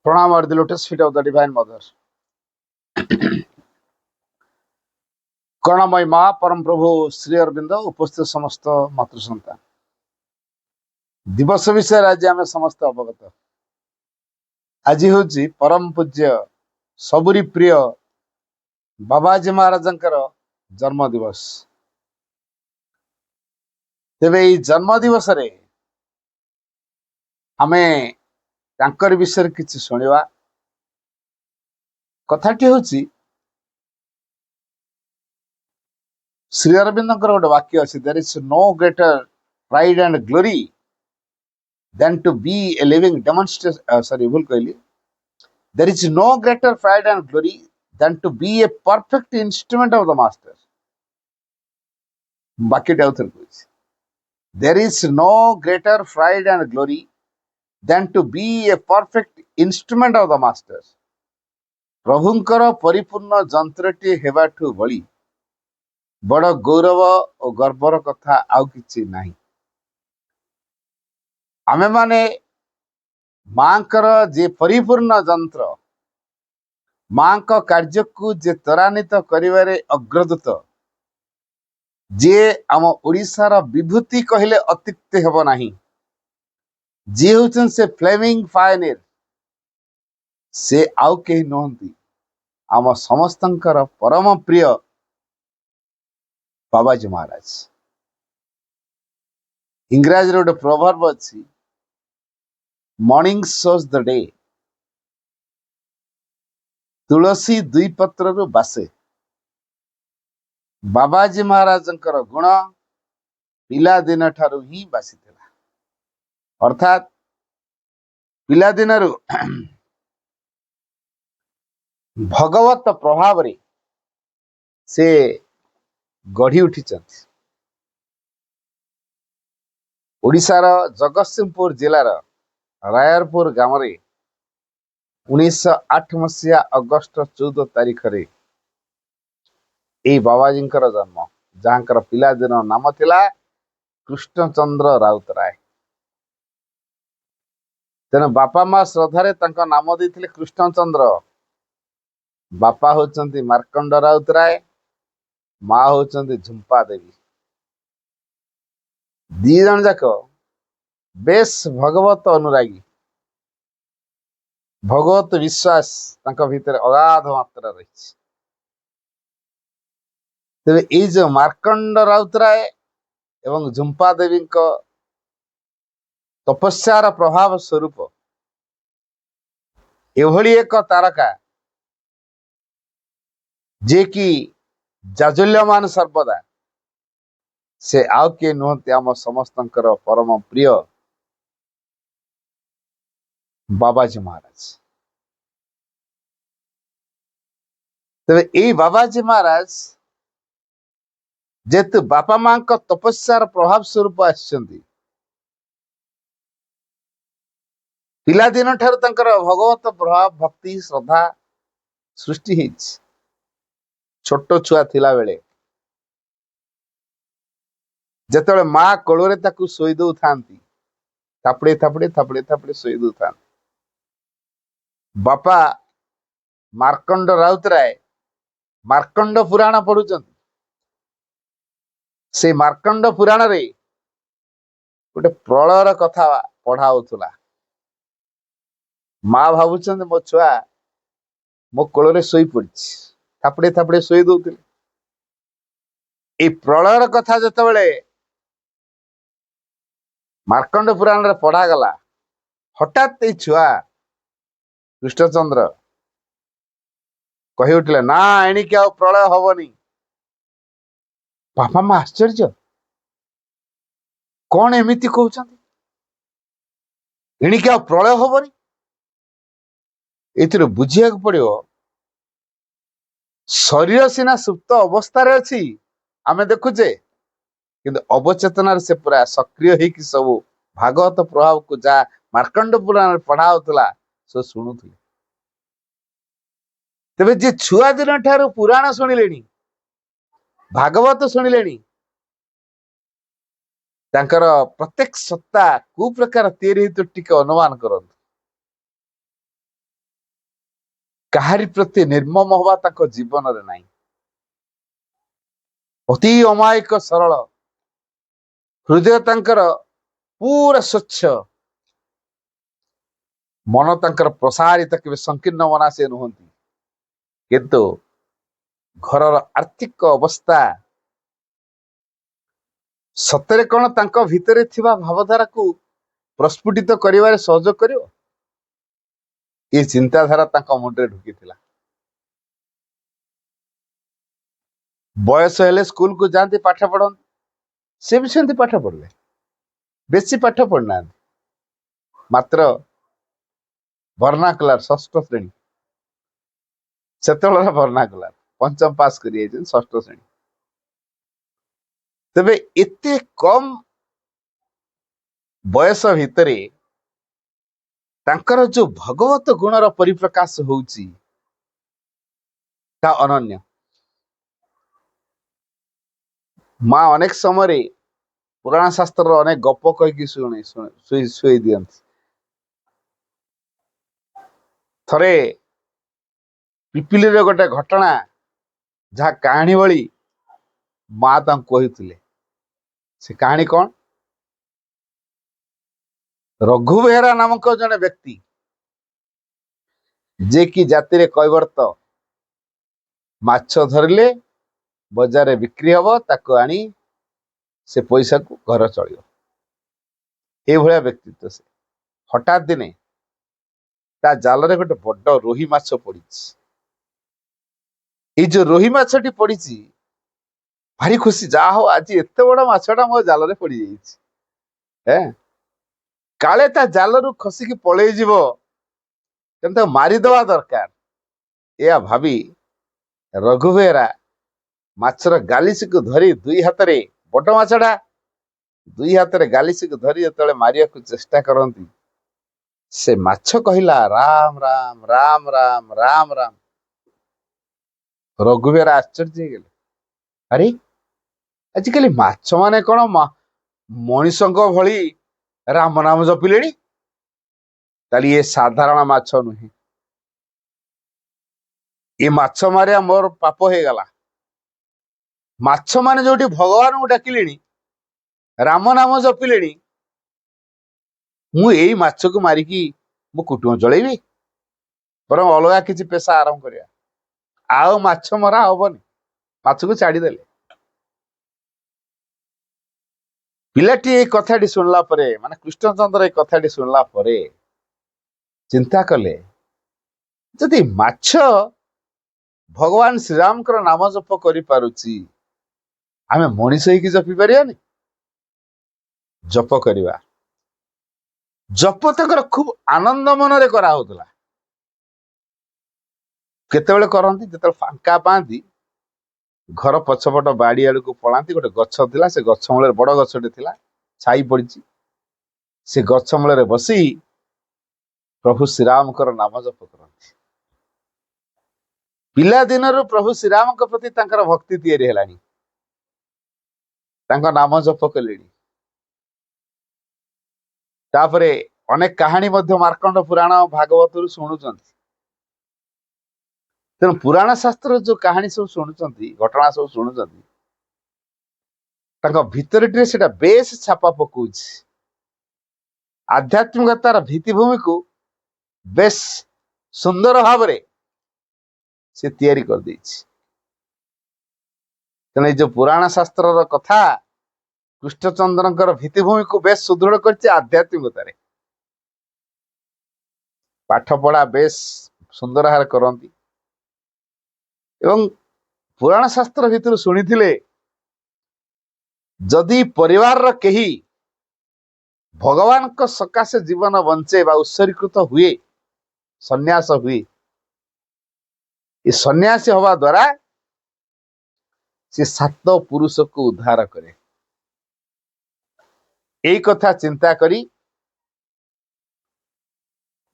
Pranam at the lotus feet of the Divine Mother. করুণাময় মা পরম প্রভু শ্রী অরবিন্দ উপস্থিত সমস্ত মাতৃ সন্তান দিবস বিষয়ে আজ আমি সমস্ত অবগত। আজ হচ্ছে পরম পূজ্য সবুরি প্রিয় বাবাজী মহারাজଙ୍କର জন্ম দিবস। ତେବେ এই জন্ম দিবসରେ ଆମେ ତାଙ୍କର ବିଷୟରେ କିଛି ଶୁଣିବା। କଥାଟି ହେଉଛି ଶ୍ରୀ ଅରବିନ୍ଦଙ୍କର ଗୋଟେ ବାକ୍ୟ ଅଛି, there is no greater pride and glory than to be a living demonstration, ଭୁଲ କହିଲି, there is no greater pride and glory than to be a perfect instrument of the master. ବାକ୍ୟଟି ଆଉ ଥରେ କହୁଛି, there is no greater pride and glory than to be a perfect instrument of the master. ପ୍ରଭୁଙ୍କର ପରିପୂର୍ଣ୍ଣ ଯନ୍ତ୍ରଟି ହେବାଠୁ ବଳି ବଡ଼ ଗୌରବ ଓ ଗର୍ବର କଥା ଆଉ କିଛି ନାହିଁ। ଆମେମାନେ ମାଙ୍କର ଯେ ପରିପୂର୍ଣ୍ଣ ଯନ୍ତ୍ର, ମାଙ୍କ କାର୍ଯ୍ୟକୁ ଯେ ତ୍ୱରାନ୍ୱିତ କରିବାରେ ଅଗ୍ରଦୂତ, ଯିଏ ଆମ ଓଡ଼ିଶାର ବିଭୂତି କହିଲେ ଅତ୍ୟୁକ୍ତି ହେବ ନାହିଁ, ଯିଏ ହେଉଛନ୍ତି ସେ ଫ୍ଲେମିଂ ପାୟନିୟର, ସେ ଆଉ କେହି ନୁହନ୍ତି, ଆମ ସମସ୍ତଙ୍କର ପରମ ପ୍ରିୟ ବାବାଜୀ ମହାରାଜ। ଇଂରାଜୀରେ ଗୋଟେ ପ୍ରଭର୍ବ ଅଛି, ମର୍ଣ୍ଣିଂ ଶୋଜ୍ ଦ ଡେ, ତୁଳସୀ ଦୁଇ ପତ୍ରରୁ ବାସେ। ବାବାଜୀ ମହାରାଜଙ୍କର ଗୁଣ ପିଲାଦିନ ଠାରୁ ହିଁ ବାସିଥିଲା, ଅର୍ଥାତ୍ ପିଲାଦିନରୁ ଭଗବତ ପ୍ରଭାବରେ ସେ ଗଢ଼ି ଉଠିଛନ୍ତି। ଓଡ଼ିଶାର ଜଗତସିଂହପୁର ଜିଲ୍ଲାର ରାୟରପୁର ଗ୍ରାମରେ 1908 ମସିହା ଅଗଷ୍ଟ 14 ତାରିଖରେ ଏହି ବାବାଜୀଙ୍କର ଜନ୍ମ, ଯାହାଙ୍କର ପିଲାଦିନ ନାମ ଥିଲା କୃଷ୍ଣଚନ୍ଦ୍ର ରାଉତରାୟ। ତେଣୁ ବାପା ମା ଶ୍ରଦ୍ଧାରେ ତାଙ୍କ ନାମ ଦେଇଥିଲେ କୃଷ୍ଣଚନ୍ଦ୍ର। ବାପା ହଉଛନ୍ତି ମାର୍କଣ୍ଡ ରାଉତରାୟ, ମା ହଉଛନ୍ତି ଝୁମ୍ପା ଦେବୀ। ଦି ଜଣ ଯାକ ବେଶ ଭଗବତ ଅନୁରାଗୀ, ଭଗବତ ବିଶ୍ୱାସ ତାଙ୍କ ଭିତରେ ଅଗାଧ ମାତ୍ରା ରହିଛି। ତେବେ ଏଇ ଯୋଉ ମାର୍କଣ୍ଡ ରାଉତରାୟ ଏବଂ ଝୁମ୍ପା ଦେବୀଙ୍କ ତପସ୍ୟାର ପ୍ରଭାବ ସ୍ୱରୂପ ଏଭଳି ଏକ ତାରକା ଯିଏକି ଜାଜୁଲ୍ୟମାନ ସର୍ବଦା, ସେ ଆଉ କିଏ ନୁହନ୍ତି, ଆମ ସମସ୍ତଙ୍କର ପରମ ପ୍ରିୟ ବାବାଜୀ ମହାରାଜ। ତେବେ ଏଇ ବାବାଜୀ ମହାରାଜ ଯେହେତୁ ବାପା ମାଙ୍କ ତପସ୍ୟାର ପ୍ରଭାବ ସ୍ୱରୂପ ଆସିଛନ୍ତି, ପିଲାଦିନ ଠାରୁ ତାଙ୍କର ଭଗବତ ପ୍ରଭାବ, ଭକ୍ତି, ଶ୍ରଦ୍ଧା ସୃଷ୍ଟି ହେଇଛି। ଛୋଟ ଛୁଆ ଥିଲା ବେଳେ ଯେତେବେଳେ ମା କୋଳରେ ତାକୁ ଶୋଇ ଦଉଥାନ୍ତି, ଥାପଡେ ଥାପଡେ ଥାପଡେ ଥାପଡେ ଶୋଇ ଦଉଥାନ୍ତି, ବାପା ମାର୍କଣ୍ଡ ରାଉତରାୟ ମାର୍କଣ୍ଡ ପୁରାଣ ପଢୁଛନ୍ତି। ସେଇ ମାର୍କଣ୍ଡ ପୁରାଣରେ ଗୋଟେ ପ୍ରଳୟର କଥା ପଢା ହଉଥିଲା। ମା ଭାବୁଛନ୍ତି ମୋ ଛୁଆ ମୋ କୋଳରେ ଶୋଇ ପଡିଛି, ଥାପଡେ ଥାପଡେ ଶୋଇ ଦଉଥିଲେ। ଏଇ ପ୍ରଳୟର କଥା ଯେତେବେଳେ ମାର୍କଣ୍ଡ ପୁରାଣରେ ପଢାଗଲା, ହଠାତ୍ ଏଇ ଛୁଆ କୃଷ୍ଣଚନ୍ଦ୍ର କହି ଉଠିଲେ, ନା ଏଣିକି ଆଉ ପ୍ରଳୟ ହବନି। ବାପା ମା ଆଶ୍ଚର୍ଯ୍ୟ, କଣ ଏମିତି କହୁଛନ୍ତି, ଏଣିକି ଆଉ ପ୍ରଳୟ ହବନି? ଏଥିରୁ ବୁଝିବାକୁ ପଡିବ, ଶରୀର ସିନା ସୁପ୍ତ ଅବସ୍ଥାରେ ଅଛି, ଆମେ ଦେଖୁଛେ, କିନ୍ତୁ ଅବଚେତନାରେ ସେ ପୁରା ସକ୍ରିୟ ହେଇକି ସବୁ ଭାଗବତ ପ୍ରଭାବକୁ ଯାହା ମାର୍କଣ୍ଡ ପୁରାଣରେ ପଢା ହଉଥିଲା ସେ ଶୁଣୁଥିଲେ। ତେବେ ଯିଏ ଛୁଆ ଦିନ ଠାରୁ ପୁରାଣ ଶୁଣିଲେଣି, ଭାଗବତ ଶୁଣିଲେଣି, ତାଙ୍କର ପ୍ରତ୍ୟେକ ସତ୍ତା କୋଉ ପ୍ରକାର ତିଆରି ହେଇଥିବ ଟିକେ ଅନୁମାନ କରନ୍ତୁ। କାହାରି ପ୍ରତି ନିର୍ମମ ହବା ତାଙ୍କ ଜୀବନରେ ନାହିଁ। ଅତି ଅମାୟିକ ସରଳ, ହୃଦୟ ତାଙ୍କର ପୁରା ସ୍ୱଚ୍ଛ, ମନ ତାଙ୍କର ପ୍ରସାରିତ, କେବେ ସଂକୀର୍ଣ୍ଣ ମନା ସେ ନୁହନ୍ତି। କିନ୍ତୁ ଘରର ଆର୍ଥିକ ଅବସ୍ଥା ସତରେ କଣ ତାଙ୍କ ଭିତରେ ଥିବା ଭାବଧାରାକୁ ପ୍ରସ୍ଫୁଟିତ କରିବାରେ ସହଯୋଗ କରିବ? ଏ ଚିନ୍ତାଧାରା ତାଙ୍କ ମୁଣ୍ଡରେ ଢୁକିଥିଲା। ବୟସ ହେଲେ ସ୍କୁଲକୁ ଯାଆନ୍ତି, ପାଠ ପଢନ୍ତି। ସେ ବି ସେମିତି ପାଠ ପଢିଲେ, ବେଶୀ ପାଠ ପଢିନାହାନ୍ତି, ମାତ୍ର ଭର୍ଣ୍ଣାକୁଲାର ଷଷ୍ଠ ଶ୍ରେଣୀ, ସେତେବେଳେ ଭର୍ଣ୍ଣାକୁଲାର ପଞ୍ଚମ ପାସ୍ କରି ଯାଇଛନ୍ତି, ଷଷ୍ଠ ଶ୍ରେଣୀ। ତେବେ ଏତେ କମ ବୟସ ଭିତରେ ତାଙ୍କର ଯୋଉ ଭଗବତ ଗୁଣର ପରିପ୍ରକାଶ ହଉଛି ତା ଅନନ୍ୟ। ମା ଅନେକ ସମୟରେ ପୁରାଣ ଶାସ୍ତ୍ରର ଅନେକ ଗପ କହିକି ଶୁଇ ଦିଅନ୍ତି। ଥରେ ପିପିଲିର ଗୋଟେ ଘଟଣା, ଯାହା କାହାଣୀ ଭଳି ମା ତାଙ୍କୁ କହିଥିଲେ। ସେ କାହାଣୀ କଣ? ରଘୁ ବେହେରା ନାମକ ଜଣେ ବ୍ୟକ୍ତି, ଯେ କି ଜାତିରେ କୈବର୍ତ୍ତ, ମାଛ ଧରିଲେ ବଜାରରେ ବିକ୍ରି ହବ, ତାକୁ ଆଣି ସେ ପଇସାକୁ ଘର ଚଳିବ, ଏଇଭଳିଆ ବ୍ୟକ୍ତିତ୍ବ ସେ। ହଠାତ୍ ଦିନେ ତା ଜାଲରେ ଗୋଟେ ବଡ ରୋହି ମାଛ ପଡିଛି। ଏଇ ଯୋଉ ରୋହି ମାଛଟି ପଡିଛି, ଭାରି ଖୁସି, ଯାହା ହଉ ଆଜି ଏତେ ବଡ ମାଛଟା ମୋ ଜାଲରେ ପଡିଯାଇଛି, କାଳେ ତା ଜାଲରୁ ଖସିକି ପଳେଇ ଯିବ, ତେଣୁ ତାକୁ ମାରିଦବା ଦରକାର। ଏହା ଭାବି ରଘୁ ବେହେରା ମାଛର ଗାଲିସିକୁ ଧରି ଦୁଇ ହାତରେ, ବଡ ମାଛଟା, ଦୁଇ ହାତରେ ଗାଲିସିକୁ ଧରି ଯେତେବେଳେ ମାରିବାକୁ ଚେଷ୍ଟା କରନ୍ତି, ସେ ମାଛ କହିଲା ରାମ ରାମ ରାମ ରାମ ରାମ ରାମ। ରଘୁ ବେହେରା ଆଶ୍ଚର୍ଯ୍ୟ ହେଇଗଲେ। ଆରେ ଆଜିକାଲି ମାଛ ମାନେ କଣ ମଣିଷଙ୍କ ଭଳି ରାମ ନାମ ଜପିଲେଣି? ତାହେଲେ ଇଏ ସାଧାରଣ ମାଛ ନୁହେଁ, ଏ ମାଛ ମାରିବା ମୋର ପାପ ହେଇଗଲା। ମାଛ ମାନେ ଯୋଉଠି ଭଗବାନଙ୍କୁ ଡାକିଲେଣି, ରାମ ନାମ ଜପିଲେଣି, ମୁଁ ଏଇ ମାଛକୁ ମାରିକି ମୁଁ କୁଟୁମ୍ବ ଚଳେଇବି, ବରଂ ଅଲଗା କିଛି ପେଶା ଆରମ୍ଭ କରିବା। ଆଉ ମାଛ ମରା ହବନି, ମାଛକୁ ଛାଡିଦେଲେ। ପିଲାଟି ଏଇ କଥାଟି ଶୁଣିଲା ପରେ, ମାନେ କୃଷ୍ଣଚନ୍ଦ୍ର ଏଇ କଥାଟି ଶୁଣିଲା ପରେ ଚିନ୍ତା କଲେ, ଯଦି ମାଛ ଭଗବାନ ଶ୍ରୀରାମଙ୍କର ନାମ ଜପ କରିପାରୁଛି, ଆମେ ମଣିଷ ହେଇକି ଜପି ପାରିବାନି? ଜପ କରିବା। ଜପ ତାଙ୍କର ଖୁବ ଆନନ୍ଦ ମନରେ କରାହଉଥିଲା। କେତେବେଳେ କରନ୍ତି? ଯେତେବେଳେ ଫାଙ୍କା ପାଆନ୍ତି, ଘର ପଛପଟ ବାଡି ଆଡକୁ ପଳାନ୍ତି। ଗୋଟେ ଗଛ ଥିଲା, ସେ ଗଛ ମୂଳରେ, ବଡ ଗଛଟେ ଥିଲା, ଛାଇ ପଡିଛି, ସେ ଗଛ ମୂଳରେ ବସି ପ୍ରଭୁ ଶ୍ରୀରାମଙ୍କର ନାମ ଜପ କରନ୍ତି। ପିଲାଦିନରୁ ପ୍ରଭୁ ଶ୍ରୀରାମଙ୍କ ପ୍ରତି ତାଙ୍କର ଭକ୍ତି ତିଆରି ହେଲାଣି, ତାଙ୍କ ନାମ ଜପ କଲେଣି। ତାପରେ ଅନେକ କାହାଣୀ ମଧ୍ୟ ମାର୍କଣ୍ଡ ପୁରାଣ, ଭାଗବତରୁ ଶୁଣୁଛନ୍ତି। ତେଣୁ ପୁରାଣ ଶାସ୍ତ୍ର ଯୋଉ କାହାଣୀ ସବୁ ଶୁଣୁଛନ୍ତି, ଘଟଣା ସବୁ ଶୁଣୁଛନ୍ତି, ତାଙ୍କ ଭିତରଟିରେ ସେଟା ବେଶ ଛାପା ପକଉଛି। ଆଧ୍ୟାତ୍ମିକତାର ଭିତ୍ତିଭୂମିକୁ ବେଶ ସୁନ୍ଦର ଭାବରେ ସେ ତିଆରି କରିଦେଇଛି। ତେଣୁ ଏଇ ଯୋଉ ପୁରାଣ ଶାସ୍ତ୍ରର କଥା କୃଷ୍ଣଚନ୍ଦ୍ରଙ୍କର ଭିତ୍ତିଭୂମିକୁ ବେଶ ସୁଦୃଢ କରିଛି ଆଧ୍ୟାତ୍ମିକତାରେ। ପାଠ ପଢା ବେଶ ସୁନ୍ଦର ଭାବରେ କରନ୍ତି। ଏବଂ ପୁରାଣ ଶାସ୍ତ୍ର ଭିତରୁ ଶୁଣିଥିଲେ, ଯଦି ପରିବାରର କେହି ଭଗବାନଙ୍କ ସକାଶେ ଜୀବନ ବଞ୍ଚେ ବା ଉତ୍ସର୍ଗୀକୃତ ହୁଏ, ସନ୍ନ୍ୟାସ ହୁଏ, ଏ ସନ୍ନ୍ୟାସୀ ହବା ଦ୍ୱାରା ସେ 7 ପୁରୁଷକୁ ଉଦ୍ଧାର କରେ। ଏଇ କଥା ଚିନ୍ତା କରି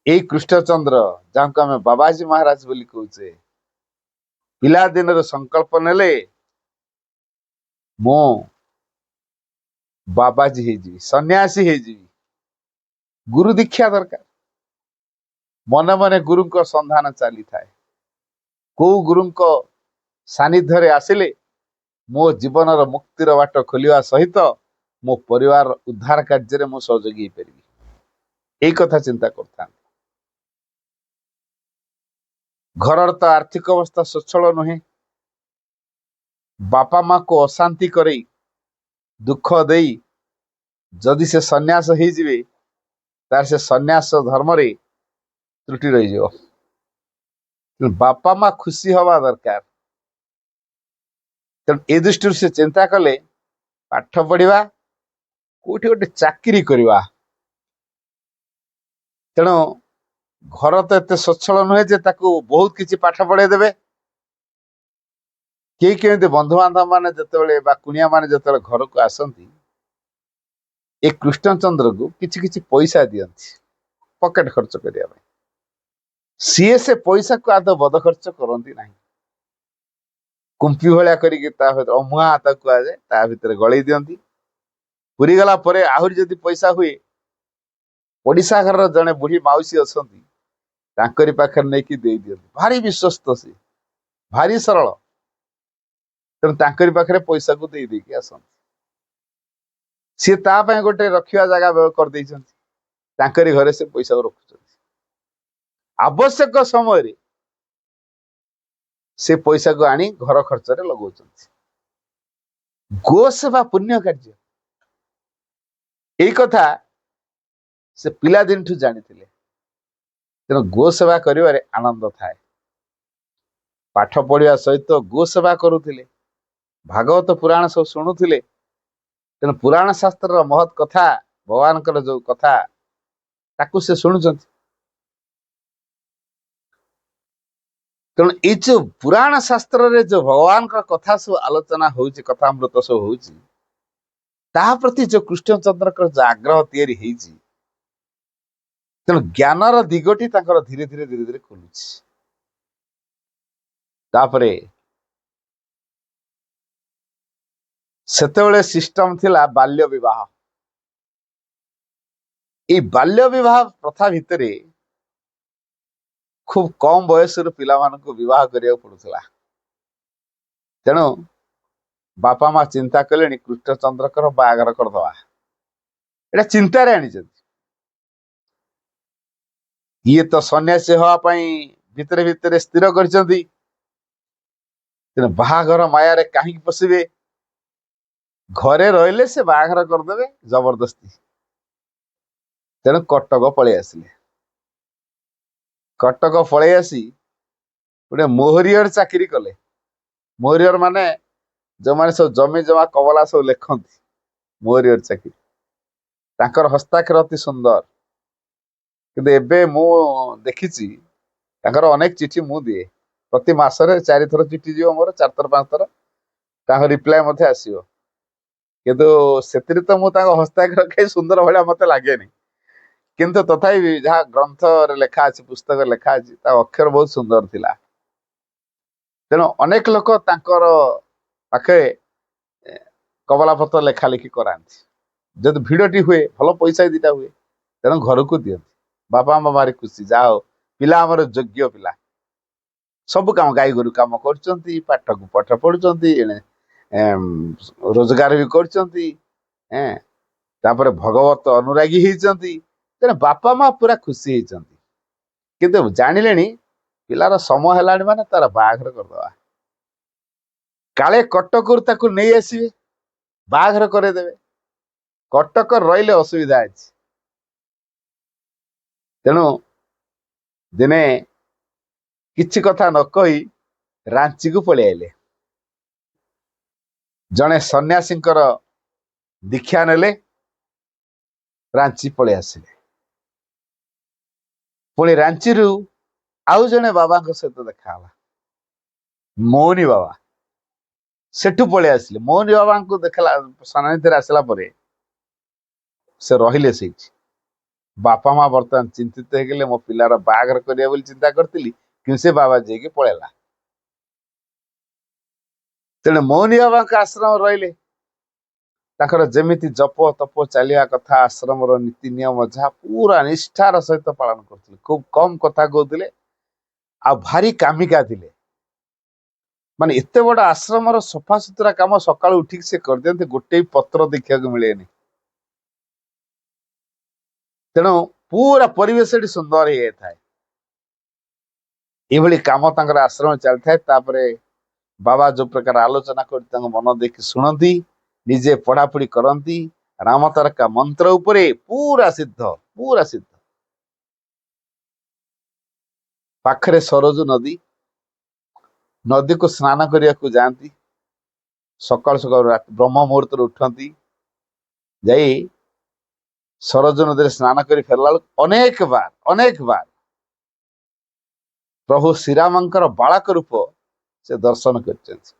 ଏଇ କୃଷ୍ଣଚନ୍ଦ୍ର, ଯାହାଙ୍କୁ ଆମେ ବାବାଜୀ ମହାରାଜ ବୋଲି କହୁଛେ, ପିଲାଦିନର ସଂକଳ୍ପ ନେଲେ, ମୁଁ ବାବାଜୀ ହେଇଯିବି, ସନ୍ନ୍ୟାସୀ ହେଇଯିବି, ଗୁରୁ ଦୀକ୍ଷା ଦରକାର। ମନେ ମନେ ଗୁରୁଙ୍କ ସନ୍ଧାନ ଚାଲିଥାଏ। କୋଉ ଗୁରୁଙ୍କ ସାନିଧ୍ୟରେ ଆସିଲେ ମୋ ଜୀବନର ମୁକ୍ତିର ବାଟ ଖୋଲିବା ସହିତ ମୋ ପରିବାର ଉଦ୍ଧାର କାର୍ଯ୍ୟରେ ମୁଁ ସହଯୋଗୀ ହେଇପାରିବି, ଏଇ କଥା ଚିନ୍ତା କରିଥାନ୍ତି। ଘରର ତ ଆର୍ଥିକ ଅବସ୍ଥା ସ୍ୱଚ୍ଛଳ ନୁହେଁ। ବାପା ମାକୁ ଅଶାନ୍ତି କରେଇ ଦୁଃଖ ଦେଇ ଯଦି ସେ ସନ୍ନ୍ୟାସ ହେଇଯିବେ ତାର ସେ ସନ୍ନ୍ୟାସ ଧର୍ମରେ ତ୍ରୁଟି ରହିଯିବ। ବାପା ମା ଖୁସି ହବା ଦରକାର। ତେଣୁ ଏ ଦୃଷ୍ଟିରୁ ସେ ଚିନ୍ତା କଲେ ପାଠ ପଢିବା, କୋଉଠି ଗୋଟେ ଚାକିରି କରିବା। ତେଣୁ ଘର ତ ଏତେ ସ୍ୱଚ୍ଛଳ ନୁହେଁ ଯେ ତାକୁ ବହୁତ କିଛି ପାଠ ପଢେଇ ଦେବେ। କେହି କେମିତି ବନ୍ଧୁବାନ୍ଧବ ମାନେ ଯେତେବେଳେ ବା କୁଣିଆ ମାନେ ଯେତେବେଳେ ଘରକୁ ଆସନ୍ତି, ଏ କୃଷ୍ଣଚନ୍ଦ୍ରକୁ କିଛି କିଛି ପଇସା ଦିଅନ୍ତି ପକେଟ ଖର୍ଚ୍ଚ କରିବା ପାଇଁ। ସିଏ ସେ ପଇସାକୁ ଆଦୌ ବଦ ଖର୍ଚ୍ଚ କରନ୍ତି ନାହିଁ। କୁମ୍ପି ଭଳିଆ କରିକି ତା ଭିତରେ ଅମୁହା ହାତ କୁହାଯାଏ, ତା ଭିତରେ ଗଳେଇ ଦିଅନ୍ତି। ପୁରୀ ଗଲା ପରେ ଆହୁରି ଯଦି ପଇସା ହୁଏ, ଓଡିଶା ଘରର ଜଣେ ବୁଢୀ ମାଉସୀ ଅଛନ୍ତି, ତାଙ୍କରି ପାଖରେ ନେଇକି ଦେଇ ଦିଅନ୍ତି। ଭାରି ବିଶ୍ୱସ୍ତ, ସେ ଭାରି ସରଳ। ତେଣୁ ତାଙ୍କରି ପାଖରେ ପଇସାକୁ ଦେଇ ଦେଇକି ଆସନ୍ତି। ସିଏ ତା ପାଇଁ ଗୋଟେ ରଖିବା ଜାଗା କରିଦେଇଛନ୍ତି, ତାଙ୍କରି ଘରେ ସେ ପଇସାକୁ ରଖୁଛନ୍ତି। ଆବଶ୍ୟକ ସମୟରେ ସେ ପଇସାକୁ ଆଣି ଘର ଖର୍ଚ୍ଚରେ ଲଗାଉଛନ୍ତି। ଗୋ ସେବା ପୁଣ୍ୟ କାର୍ଯ୍ୟ, ଏଇ କଥା ସେ ପିଲାଦିନଠୁ ଜାଣିଥିଲେ। ତେଣୁ ଗୋ ସେବା କରିବାରେ ଆନନ୍ଦ ଥାଏ। ପାଠ ପଢିବା ସହିତ ଗୋ ସେବା କରୁଥିଲେ, ଭାଗବତ ପୁରାଣ ସବୁ ଶୁଣୁଥିଲେ। ତେଣୁ ପୁରାଣ ଶାସ୍ତ୍ରର ମହତ୍ କଥା, ଭଗବାନଙ୍କର ଯୋଉ କଥା, ତାକୁ ସେ ଶୁଣୁଛନ୍ତି। ତେଣୁ ଏଇ ଯୋଉ ପୁରାଣ ଶାସ୍ତ୍ରରେ ଯୋଉ ଭଗବାନଙ୍କର କଥା ସବୁ ଆଲୋଚନା ହଉଛି, କଥାମୃତ ସବୁ ହଉଛି, ତାହା ପ୍ରତି ଯୋଉ କୃଷ୍ଣଚନ୍ଦ୍ରଙ୍କର ଯୋଉ ଆଗ୍ରହ ତିଆରି ହେଇଛି, ତେଣୁ ଜ୍ଞାନର ଦିଗଟି ତାଙ୍କର ଧୀରେ ଧୀରେ ଧୀରେ ଧୀରେ ଖୋଲୁଛି। ତାପରେ ସେତେବେଳେ ସିଷ୍ଟମ ଥିଲା ବାଲ୍ୟ ବିବାହ। ଏଇ ବାଲ୍ୟ ବିବାହ ପ୍ରଥା ଭିତରେ ଖୁବ କମ ବୟସରୁ ପିଲାମାନଙ୍କୁ ବିବାହ କରିବାକୁ ପଡୁଥିଲା। ତେଣୁ ବାପା ମା ଚିନ୍ତା କଲେଣି କୃଷ୍ଣଚନ୍ଦ୍ରଙ୍କର ବାହାଘର କରିଦବା। ଏଇଟା ଚିନ୍ତାରେ ଆଣିଛନ୍ତି। ଇଏ ତ ସନ୍ନ୍ୟାସୀ ହବା ପାଇଁ ଭିତରେ ଭିତରେ ସ୍ଥିର କରିଛନ୍ତି। ତେଣୁ ବାହାଘର ମାୟାରେ କାହିଁକି ପଶିବେ? ଘରେ ରହିଲେ ସେ ବାହାଘର କରିଦେବେ ଜବରଦସ୍ତି। ତେଣୁ କଟକ ପଳେଇ ଆସିଲେ। କଟକ ପଳେଇ ଆସି ଗୋଟେ ମୋହରିଅର ଚାକିରି କଲେ। ମୋହରିଅର ମାନେ ଯୋଉମାନେ ସବୁ ଜମି ଜମା କବଲା ସବୁ ଲେଖନ୍ତି, ମୋହରିଅର ଚାକିରି। ତାଙ୍କର ହସ୍ତାକ୍ଷର ଅତି ସୁନ୍ଦର। କିନ୍ତୁ ଏବେ ମୁଁ ଦେଖିଛି ତାଙ୍କର ଅନେକ ଚିଠି ମୁଁ ଦିଏ। ପ୍ରତି ମାସରେ 4 ଥର ଚିଠି ଯିବ ମୋର, 4 ଥର 5 ଥର। ତାଙ୍କ ରିପ୍ଲାଏ ମଧ୍ୟ ଆସିବ। କିନ୍ତୁ ସେଥିରେ ତ ମୁଁ ତାଙ୍କ ହସ୍ତାକ୍ଷର କେହି ସୁନ୍ଦର ଭଳିଆ ମତେ ଲାଗେନି। କିନ୍ତୁ ତଥାପି ଯାହା ଗ୍ରନ୍ଥରେ ଲେଖା ଅଛି, ପୁସ୍ତକରେ ଲେଖା ଅଛି, ତା ଅକ୍ଷର ବହୁତ ସୁନ୍ଦର ଥିଲା। ତେଣୁ ଅନେକ ଲୋକ ତାଙ୍କର ପାଖରେ କବଲାପତ୍ର ଲେଖା ଲେଖି କରାନ୍ତି। ଯଦି ଭିଡଟି ହୁଏ, ଭଲ ପଇସା 2ଟା ହୁଏ, ତେଣୁ ଘରକୁ ଦିଅନ୍ତି। ବାପା ମା ଭାରି ଖୁସି, ଯାହା ହଉ ପିଲା ଆମର ଯୋଗ୍ୟ ପିଲା, ସବୁ କାମ, ଗାଈ ଗୋରୁ କାମ କରୁଛନ୍ତି, ପାଠକୁ ପାଠ ପଢୁଛନ୍ତି, ଏଣେ ରୋଜଗାର ବି କରୁଛନ୍ତି, ତାପରେ ଭଗବତ ଅନୁରାଗୀ ହେଇଛନ୍ତି। ତେଣୁ ବାପା ମା ପୁରା ଖୁସି ହେଇଛନ୍ତି। କିନ୍ତୁ ଜାଣିଲେଣି ପିଲାର ସମୟ ହେଲାଣି ମାନେ ତାର ବାହାଘର କରିଦବା। କାଳେ କଟକରୁ ତାକୁ ନେଇ ଆସିବେ, ବାହାଘର କରେଇଦେବେ। କଟକ ରହିଲେ ଅସୁବିଧା ଅଛି। ତେଣୁ ଦିନେ କିଛି କଥା ନ କହି ରାଞ୍ଚିକୁ ପଳେଇ ଆଇଲେ। ଜଣେ ସନ୍ନ୍ୟାସୀଙ୍କର ଦୀକ୍ଷା ନେଲେ, ରାଞ୍ଚି ପଳେଇ ଆସିଲେ। ପୁଣି ରାଞ୍ଚିରୁ ଆଉ ଜଣେ ବାବାଙ୍କ ସହିତ ଦେଖାହେଲା, ମୌନୀ ବାବା। ସେଠୁ ପଳେଇ ଆସିଲେ। ମୌନୀ ବାବାଙ୍କୁ ଦେଖିଲା ସାନ୍ନିଧ୍ୟରେ ଆସିଲା ପରେ ସେ ରହିଲେ ସେଇଠି। ବାପା ମା ବର୍ତ୍ତମାନ ଚିନ୍ତିତ ହେଇଗଲେ, ମୋ ପିଲାର ବାହାଘର କରିବା ବୋଲି ଚିନ୍ତା କରିଥିଲି, କିନ୍ତୁ ସେ ବାବା ଯାଇକି ପଳେଇଲା। ତେଣୁ ମୌନୀ ବାବାଙ୍କ ଆଶ୍ରମ ରହିଲେ। ତାଙ୍କର ଯେମିତି ଜପ ତପ ଚାଲିବା କଥା, ଆଶ୍ରମର ନୀତି ନିୟମ ଯାହା ପୁରା ନିଷ୍ଠାର ସହିତ ପାଳନ କରୁଥିଲେ। ଖୁବ କମ କଥା କହୁଥିଲେ, ଆଉ ଭାରି କାମିକା ଥିଲେ। ମାନେ ଏତେ ବଡ ଆଶ୍ରମର ସଫାସୁତୁରା କାମ ସକାଳୁ ଉଠିକି ସେ କରିଦିଅନ୍ତି, ଗୋଟେ ପତ୍ର ଦେଖିବାକୁ ମିଳେନି। ତେଣୁ ପୁରା ପରିବେଶ ଏଠି ସୁନ୍ଦର ହେଇଯାଇଥାଏ। ଏଭଳି କାମ ତାଙ୍କର ଆଶ୍ରମ ଚାଲିଥାଏ। ତାପରେ ବାବା ଯୋଉ ପ୍ରକାର ଆଲୋଚନା କରି ତାଙ୍କ ମନ ଦେଇକି ଶୁଣନ୍ତି, ନିଜେ ପଢାପଢି କରନ୍ତି। ରାମ ତାରକା ମନ୍ତ୍ର ଉପରେ ପୁରା ସିଦ୍ଧ, ପୁରା ସିଦ୍ଧ। ପାଖରେ ସରଜୁ ନଦୀ, ନଦୀକୁ ସ୍ନାନ କରିବାକୁ ଯାଆନ୍ତି। ସକାଳୁ ସକାଳୁ ବ୍ରହ୍ମ ମୁହୂର୍ତ୍ତରେ ଉଠନ୍ତି, ଯାଇ ସରଜୁ ନଦୀରେ ସ୍ନାନ କରି ଫେରିଲା ବେଳକୁ ଅନେକ ବାର ପ୍ରଭୁ ଶ୍ରୀରାମଙ୍କର ବାଳକ ରୂପ ସେ ଦର୍ଶନ କରିଛନ୍ତି।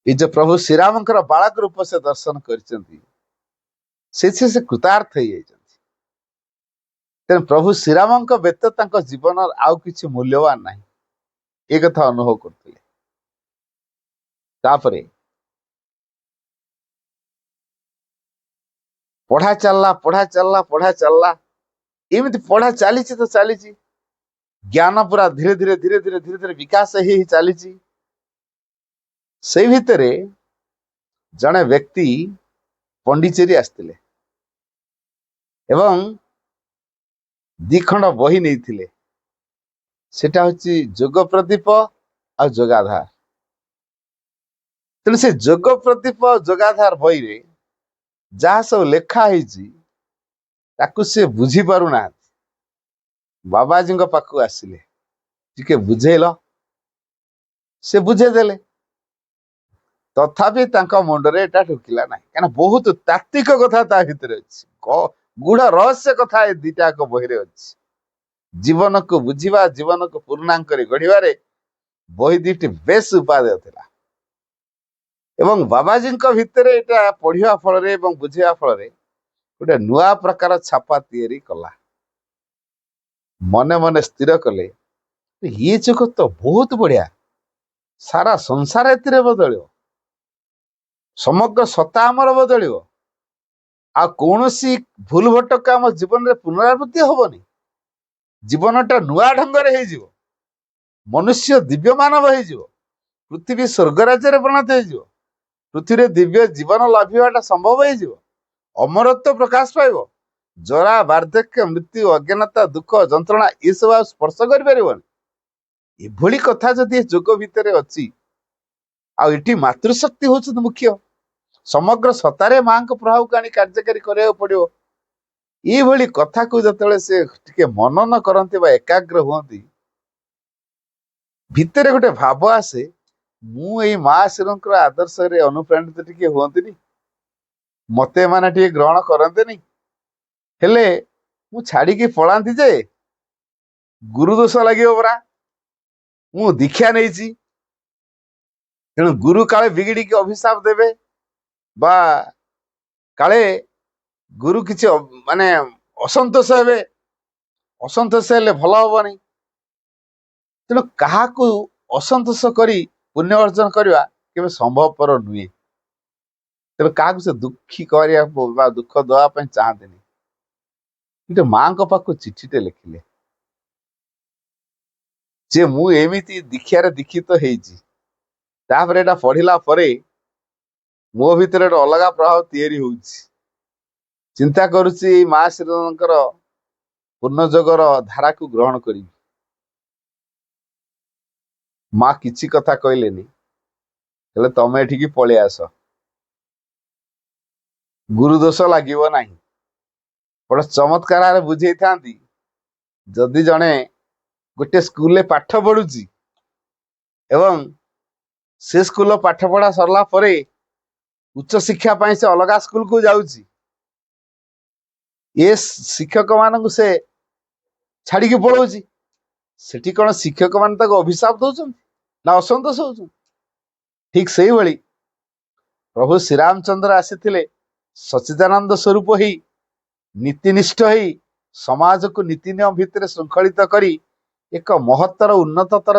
ଏ ଯୋଉ ପ୍ରଭୁ ଶ୍ରୀରାମଙ୍କର ବାଳକ ରୂପ ସେ ଦର୍ଶନ କରିଛନ୍ତି, ସେଥିରେ ସେ କୃତାର୍ଥ ହେଇଯାଇଛନ୍ତି। ତେଣୁ ପ୍ରଭୁ ଶ୍ରୀରାମଙ୍କ ବ୍ୟତୀତ ତାଙ୍କ ଜୀବନର ଆଉ କିଛି ମୂଲ୍ୟବାନ ନାହିଁ, ଏ କଥା ଅନୁଭବ କରୁଥିଲେ। ତାପରେ ପଢା ଚାଲିଲା। ଏମିତି ପଢା ଚାଲିଛି ତ ଚାଲିଛି। ଜ୍ଞାନ ପୁରା ଧୀରେ ଧୀରେ ବିକାଶ ହେଇ ଚାଲିଛି। ସେଇ ଭିତରେ ଜଣେ ବ୍ୟକ୍ତି ପଣ୍ଡିଚେରୀ ଆସିଥିଲେ ଏବଂ ଦି ଖଣ୍ଡ ବହି ନେଇଥିଲେ। ସେଟା ହଉଛି ଯୋଗ ପ୍ରଦୀପ ଆଉ ଯୋଗାଧାର। ତେଣୁ ସେ ଯୋଗ ପ୍ରଦୀପ ଆଉ ଯୋଗାଧାର ବହିରେ ଯାହା ସବୁ ଲେଖା ହେଇଛି ତାକୁ ସେ ବୁଝି ପାରୁନାହାନ୍ତି। ବାବାଜୀଙ୍କ ପାଖକୁ ଆସିଲେ, ଟିକେ ବୁଝେଇଲ। ସେ ବୁଝେଇଦେଲେ, ତଥାପି ତାଙ୍କ ମୁଣ୍ଡରେ ଏଟା ଢୁକିଲା ନାହିଁ, କାହିଁକିନା ବହୁତ ତାତ୍ତ୍ୱିକ କଥା ତା ଭିତରେ ଅଛି, ଗୁଢ ରହସ୍ୟ କଥା ଏ ଦିଟାକ ବହିରେ ଅଛି। ଜୀବନକୁ ବୁଝିବା, ଜୀବନକୁ ପୂର୍ଣ୍ଣାଙ୍ଗରେ ଗଢିବାରେ ବହି ଦୁଇଟି ବେଶ ଉପାଦେୟ ଥିଲା। ଏବଂ ବାବାଜୀଙ୍କ ଭିତରେ ଏଟା ପଢିବା ଫଳରେ ଏବଂ ବୁଝିବା ଫଳରେ ଗୋଟେ ନୂଆ ପ୍ରକାର ଛାପା ତିଆରି କଲା। ମନେ ମନେ ସ୍ଥିର କଲେ, ଇଏ ଯୁଗ ତ ବହୁତ ବଢିଆ, ସାରା ସଂସାର ଏଥିରେ ବଦଳିବ, ସମଗ୍ର ସତ୍ତା ଆମର ବଦଳିବ, ଆଉ କୌଣସି ଭୁଲ ଭଟକା ଆମ ଜୀବନରେ ପୁନରାବୃତ୍ତି ହବନି। ଜୀବନଟା ନୂଆ ଢଙ୍ଗରେ ହେଇଯିବ, ମନୁଷ୍ୟ ଦିବ୍ୟ ମାନବ ହେଇଯିବ, ପୃଥିବୀ ସ୍ୱର୍ଗ ରାଜ୍ୟରେ ପରିଣତ ହେଇଯିବ, ପୃଥିବୀରେ ଦିବ୍ୟ ଜୀବନ ଲାଭିବାଟା ସମ୍ଭବ ହେଇଯିବ, ଅମରତ୍ୱ ପ୍ରକାଶ ପାଇବ, ଜରା ବାର୍ଦ୍ଧକ୍ୟ ମୃତ୍ୟୁ ଅଜ୍ଞାନତା ଦୁଃଖ ଯନ୍ତ୍ରଣା ଏସବୁ ଆଉ ସ୍ପର୍ଶ କରିପାରିବନି। ଏଭଳି କଥା ଯଦି ଯୋଗ ଭିତରେ ଅଛି, ଆଉ ଏଠି ମାତୃଶକ୍ତି ହଉଛନ୍ତି ମୁଖ୍ୟ, ସମଗ୍ର ସତ୍ତାରେ ମାଙ୍କ ପ୍ରଭାବକୁ ଆଣି କାର୍ଯ୍ୟକାରୀ କରିବାକୁ ପଡିବ। ଏଇଭଳି କଥାକୁ ଯେତେବେଳେ ସେ ଟିକେ ମନନ କରନ୍ତି ବା ଏକାଗ୍ର ହୁଅନ୍ତି, ଭିତରେ ଗୋଟେ ଭାବ ଆସେ, ମୁଁ ଏଇ ମା ଶ୍ରୀଙ୍କର ଆଦର୍ଶରେ ଅନୁପ୍ରାଣିତ ଟିକେ ହୁଅନ୍ତିନି, ମତେ ଏମାନେ ଟିକେ ଗ୍ରହଣ କରନ୍ତେନି, ହେଲେ ମୁଁ ଛାଡିକି ପଳାନ୍ତି ଯେ ଗୁରୁ ଦୋଷ ଲାଗିବ ପରା। ମୁଁ ଦୀକ୍ଷା ନେଇଛି, ତେଣୁ ଗୁରୁ କାଳେ ବିଗିଡିକି ଅଭିଶାପ ଦେବେ, ବା କାଳେ ଗୁରୁ କିଛି ମାନେ ଅସନ୍ତୋଷ ହେବେ, ଅସନ୍ତୋଷ ହେଲେ ଭଲ ହବନି। ତେଣୁ କାହାକୁ ଅସନ୍ତୋଷ କରି ପୁଣ୍ୟ ଅର୍ଜନ କରିବା କେବେ ସମ୍ଭବପର ନୁହେଁ। ତେଣୁ କାହାକୁ ସେ ଦୁଃଖୀ କରିବାକୁ ବା ଦୁଃଖ ଦେବା ପାଇଁ ଚାହାନ୍ତିନି। କିନ୍ତୁ ମାଙ୍କ ପାଖକୁ ଚିଠିଟେ ଲେଖିଲେ ଯେ ମୁଁ ଏମିତି ଦୀକ୍ଷାରେ ଦୀକ୍ଷିତ ହେଇଛି। ତାପରେ ଏଟା ପଢିଲା ପରେ ମୋ ଭିତରେ ଗୋଟେ ଅଲଗା ପ୍ରଭାବ ତିଆରି ହଉଛି। ଚିନ୍ତା କରୁଛି ଏଇ ମା ଶ୍ରୀଙ୍କର ପୂର୍ଣ୍ଣଯୋଗର ଧାରାକୁ ଗ୍ରହଣ କରିବି। ମା କିଛି କଥା କହିଲେନି, ହେଲେ ତମେ ଏଠିକି ପଳେଇ ଆସ, ଗୁରୁ ଦୋଷ ଲାଗିବ ନାହିଁ। ବଡ ଚମତ୍କାରରେ ବୁଝେଇଥାନ୍ତି, ଯଦି ଜଣେ ଗୋଟେ ସ୍କୁଲରେ ପାଠ ପଢୁଛି ଏବଂ ସେ ସ୍କୁଲ ପାଠ ପଢା ସରିଲା ପରେ ଉଚ୍ଚ ଶିକ୍ଷା ପାଇଁ ସେ ଅଲଗା ସ୍କୁଲକୁ ଯାଉଛି, ଏ ଶିକ୍ଷକ ମାନଙ୍କୁ ସେ ଛାଡିକି ପଳଉଛି, ସେଠି କଣ ଶିକ୍ଷକ ମାନେ ତାକୁ ଅଭିଶାପ ଦଉଛନ୍ତି ନା ଅସନ୍ତୋଷ ହଉଛନ୍ତି? ଠିକ ସେଇଭଳି ପ୍ରଭୁ ଶ୍ରୀରାମଚନ୍ଦ୍ର ଆସିଥିଲେ ସଚ୍ଚିଦାନନ୍ଦ ସ୍ୱରୂପ ହେଇ, ନୀତିନିଷ୍ଠ ହେଇ, ସମାଜକୁ ନୀତି ନିୟମ ଭିତରେ ଶୃଙ୍ଖଳିତ କରି ଏକ ମହତ୍ତର ଉନ୍ନତତର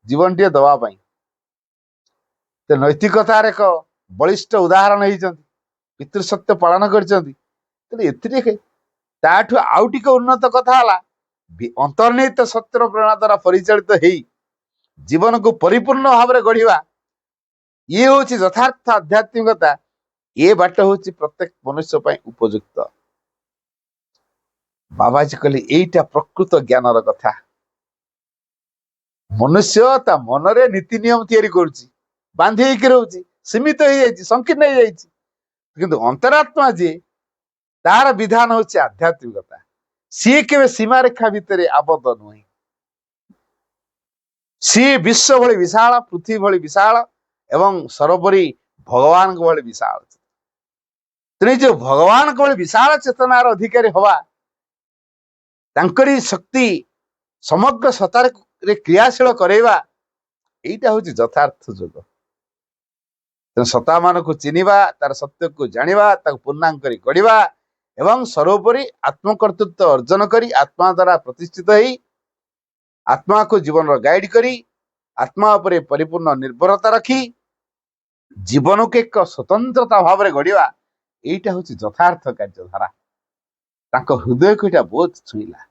ଜୀବନଟିଏ ଦବା ପାଇଁ। ସେ ନୈତିକତାର ଏକ ବଳିଷ୍ଠ ଉଦାହରଣ ହେଇଛନ୍ତି, ପିତୃସତ୍ୟ ପାଳନ କରିଛନ୍ତି। ତେଣୁ ଏଥିରେ ତାଠୁ ଆଉ ଟିକେ ଉନ୍ନତ କଥା ହେଲା, ଅନ୍ତର୍ନିହିତ ସତ୍ୟର ପ୍ରେରଣା ଦ୍ୱାରା ପରିଚାଳିତ ହେଇ जीवन को परिपूर्ण भाव में गढ़ा ये हूँ यथार्थ आध्यात्मिकता। ये बाट हूँ प्रत्येक मनुष्य उपयुक्त। बाबाजी कहले यहीटा प्रकृत ज्ञान कथा। मनुष्य ता मनरे नीति नियम तैयारी करुच्ची, बांधी होकर रोची, सीमित हो जाइए, संकीर्ण हो जाइए। किंतु अंतरात्मा जी तार विधान हूँ आध्यात्मिकता। सी के सीमा रेखा भितर आबद्ध नुहे। सी विश्व भली विशाल, पृथ्वी भली विशाल एवं सर्वोपरि भगवान भली विशाल। तेणु जो भगवान भली विशाल चेतनार अधिकारी हवा, तांकरी शक्ति समग्र सतार क्रियाशील करवा, यहीटा हूँ यथार्थ योग। तेणु सता मान को चिन्हवा, तार सत्य को जानिबा, ताको पूर्णांग करी गढ़िबा एवं सर्वोपरि आत्मकर्तृत्व अर्जन करी आत्मा द्वारा प्रतिष्ठित ही आत्मा को जीवन गाइड करी आत्मा उपरे परिपूर्ण निर्भरता रखी जीवन को एक स्वतंत्रता भाव में गढ़िबा, यहीटा हूँ यथार्थ कार्यधारा। तांको हृदय को यहाँ बहुत छुईला